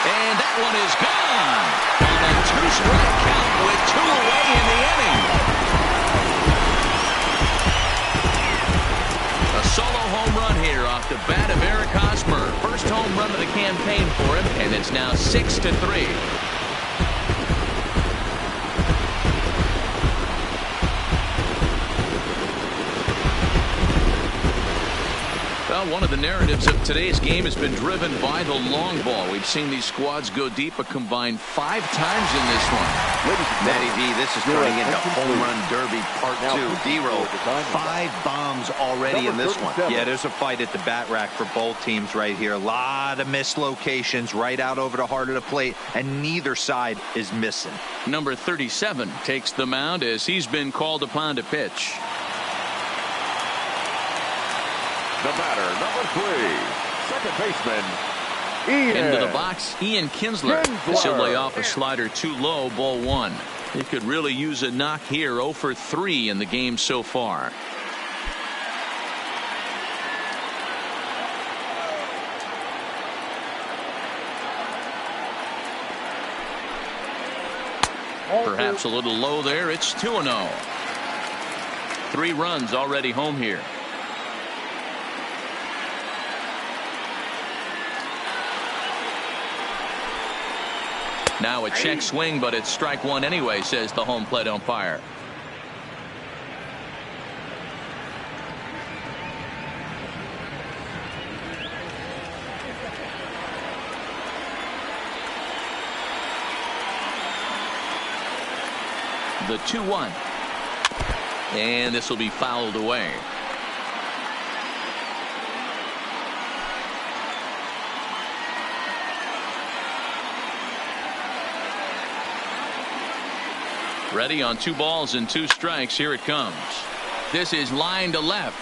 Speaker 1: And that one is gone on a 2-strike count with 2 away in the inning. A solo home run here off the bat of Eric Hosmer. First home run of the campaign for him, and it's now 6-3. Well, one of the narratives of today's game has been driven by the long ball. We've seen these squads go deep a combined 5 times in this one.
Speaker 2: Matty V, this is turning into home run derby part 2. D-Roll, 5 bombs already in this one.
Speaker 3: Yeah, there's a fight at the bat rack for both teams right here. A lot of missed locations right out over the heart of the plate, and neither side is missing.
Speaker 1: Number 37 takes the mound as he's been called upon to pitch.
Speaker 5: The batter, number 3, second baseman, Ian.
Speaker 1: Into the box, Ian Kinsler. This will lay off a slider too low, ball 1. He could really use a knock here. 0 for 3 in the game so far. Perhaps a little low there. It's 2-0. 3 runs already home here. Now a check swing, but it's strike 1 anyway, says the home plate umpire. The 2-1. And this will be fouled away. Ready on 2 balls and 2 strikes. Here it comes. This is line to left.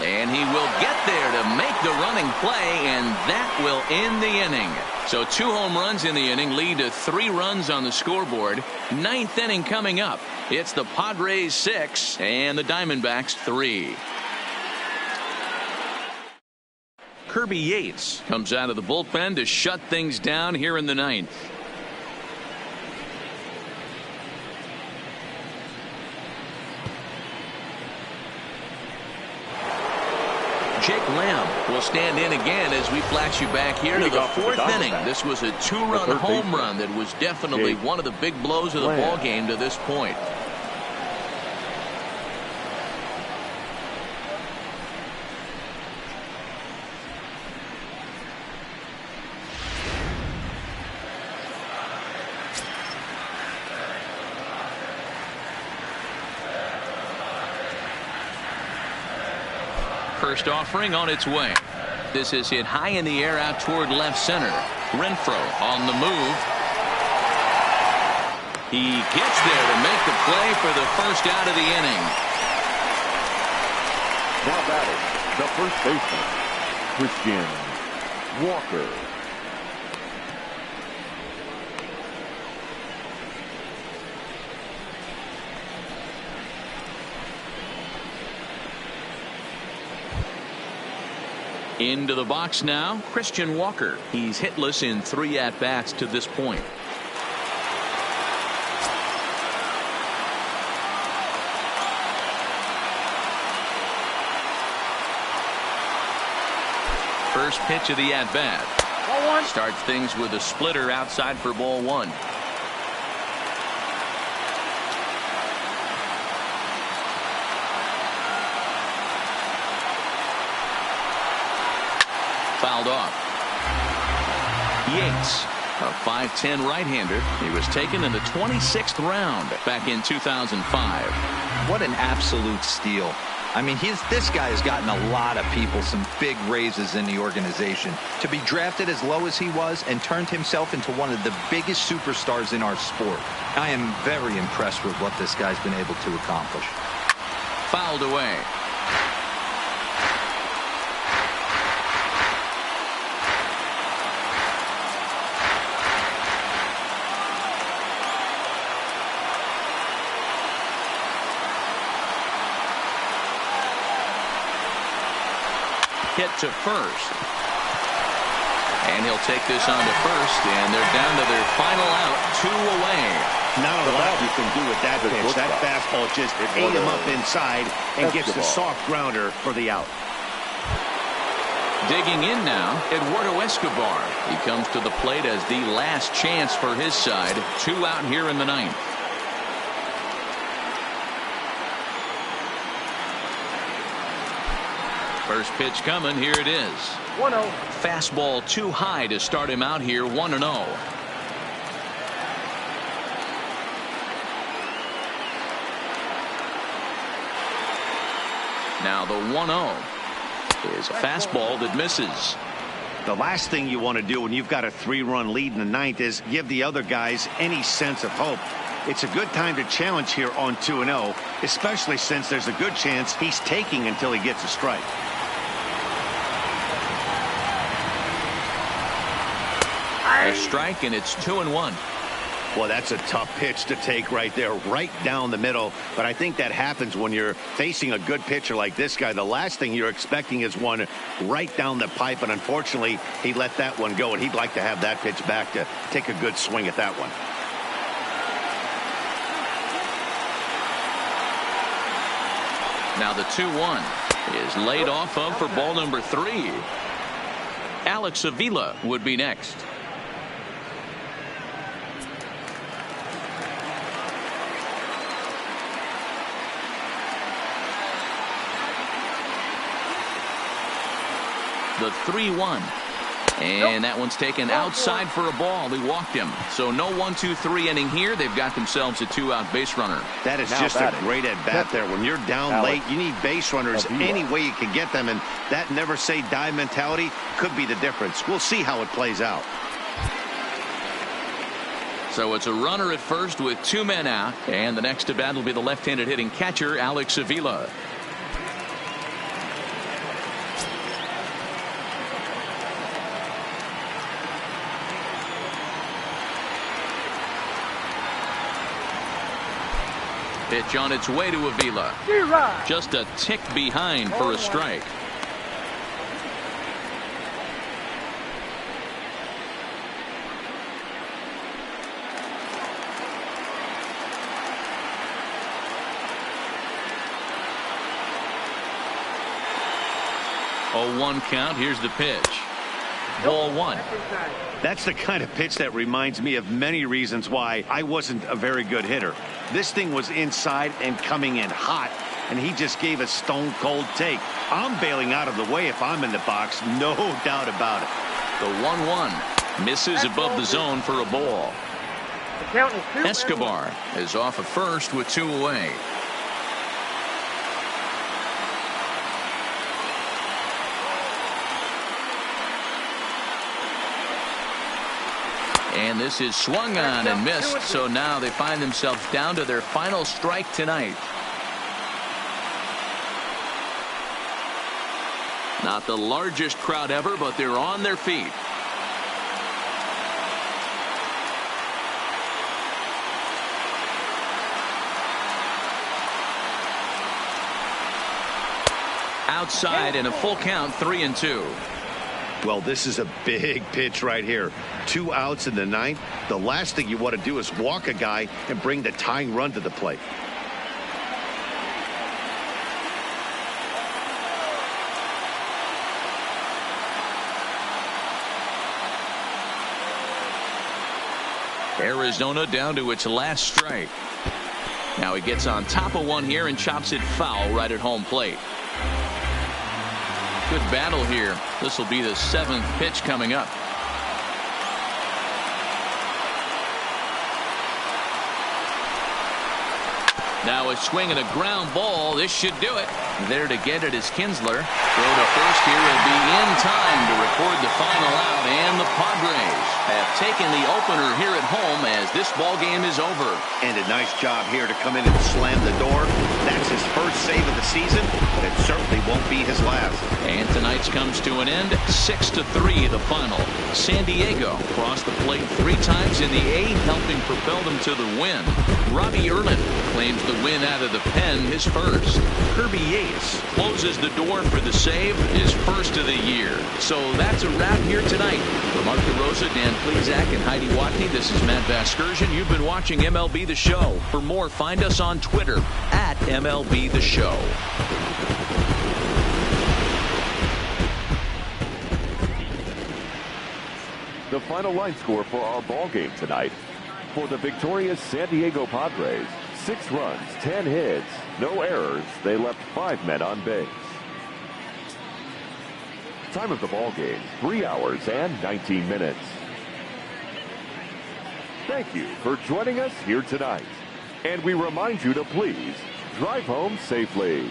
Speaker 1: And he will get there to make the running play, and that will end the inning. So 2 home runs in the inning lead to 3 runs on the scoreboard. 9th inning coming up. It's the Padres 6 and the Diamondbacks 3. Kirby Yates comes out of the bullpen to shut things down here in the 9th. Jake Lamb will stand in again as we flash you back here to the 4th inning. This was a 2-run home run that was definitely one of the big blows of the ball game to this point. First offering on its way. This is hit high in the air out toward left center. Renfroe on the move. He gets there to make the play for the first out of the inning.
Speaker 5: Now batting, the first baseman, Christian Walker.
Speaker 1: Into the box now, Christian Walker. He's hitless in 3 at-bats to this point. First pitch of the at-bat. Starts things with a splitter outside for ball 1. Fouled off. Yates, a 5'10" right-hander. He was taken in the 26th round back in 2005.
Speaker 3: What an absolute steal. I mean, this guy has gotten a lot of people some big raises in the organization. To be drafted as low as he was and turned himself into one of the biggest superstars in our sport. I am very impressed with what this guy's been able to accomplish.
Speaker 1: Fouled away. Hit to first. And he'll take this on to first, and they're down to their final out, 2 away.
Speaker 2: Not a lot you can do with that pitch. That fastball just ate him up inside and gets the soft grounder for the out.
Speaker 1: Digging in now, Eduardo Escobar. He comes to the plate as the last chance for his side. 2 out here in the 9th. First pitch coming. Here it is.
Speaker 7: 1-0.
Speaker 1: Fastball too high to start him out here. 1-0. Now the 1-0 is a fastball that misses.
Speaker 2: The last thing you want to do when you've got a 3-run lead in the 9th is give the other guys any sense of hope. It's a good time to challenge here on 2-0, especially since there's a good chance he's taking until he gets a strike.
Speaker 1: A strike, and it's 2-1.
Speaker 2: Well, that's a tough pitch to take right there, right down the middle. But I think that happens when you're facing a good pitcher like this guy. The last thing you're expecting is one right down the pipe, and unfortunately, he let that one go, and he'd like to have that pitch back to take a good swing at that one.
Speaker 1: Now the 2-1 is laid off of for ball number 3. Alex Avila would be next. The 3-1. And that one's taken outside for a ball. He walked him. So no 1-2-3 inning here. They've got themselves a 2-out base runner.
Speaker 2: That is just a great at-bat there. When you're down late, you need base runners any way you can get them. And that never say die mentality could be the difference. We'll see how it plays out.
Speaker 1: So it's a runner at first with 2 men out. And the next to bat will be the left-handed hitting catcher, Alex Avila. Pitch on its way to Avila. Just a tick behind for a strike. Oh, 1 count. Here's the pitch. Ball 1.
Speaker 2: That's the kind of pitch that reminds me of many reasons why I wasn't a very good hitter. This thing was inside and coming in hot, and he just gave a stone cold take. I'm bailing out of the way if I'm in the box, no doubt about it.
Speaker 1: The 1-1 misses above the zone for a ball. Escobar is off at first with 2 away. And this is swung on and missed, so now they find themselves down to their final strike tonight. Not the largest crowd ever, but they're on their feet. Outside and a full count, 3-2.
Speaker 2: Well, this is a big pitch right here. 2 outs in the 9th. The last thing you want to do is walk a guy and bring the tying run to the plate.
Speaker 1: Arizona down to its last strike. Now he gets on top of one here and chops it foul right at home plate. Good battle here. This will be the 7th pitch coming up. Now a swing and a ground ball. This should do it. There to get it is Kinsler. Throw to first here will be in time to record the final out, and the Padres have taken the opener here at home as this ball game is over.
Speaker 2: And a nice job here to come in and slam the door. That's his first save of the season, but it certainly won't be his last.
Speaker 1: And tonight's comes to an end. 6-3 the final. San Diego crossed the plate 3 times in the 8th, helping propel them to the win. Robbie Erlin claims the win out of the pen, his first. Kirby Yates closes the door for the save, his first of the year. So that's a wrap here tonight. For Mark DeRosa, Dan Plezak, and Heidi Watney, this is Matt Vasgersian. You've been watching MLB The Show. For more, find us on Twitter at MLB The Show.
Speaker 5: The final line score for our ball game tonight. For the victorious San Diego Padres, 6 runs, 10 hits, no errors. They left 5 men on base. Time of the ball game, 3 hours and 19 minutes. Thank you for joining us here tonight. And we remind you to please drive home safely.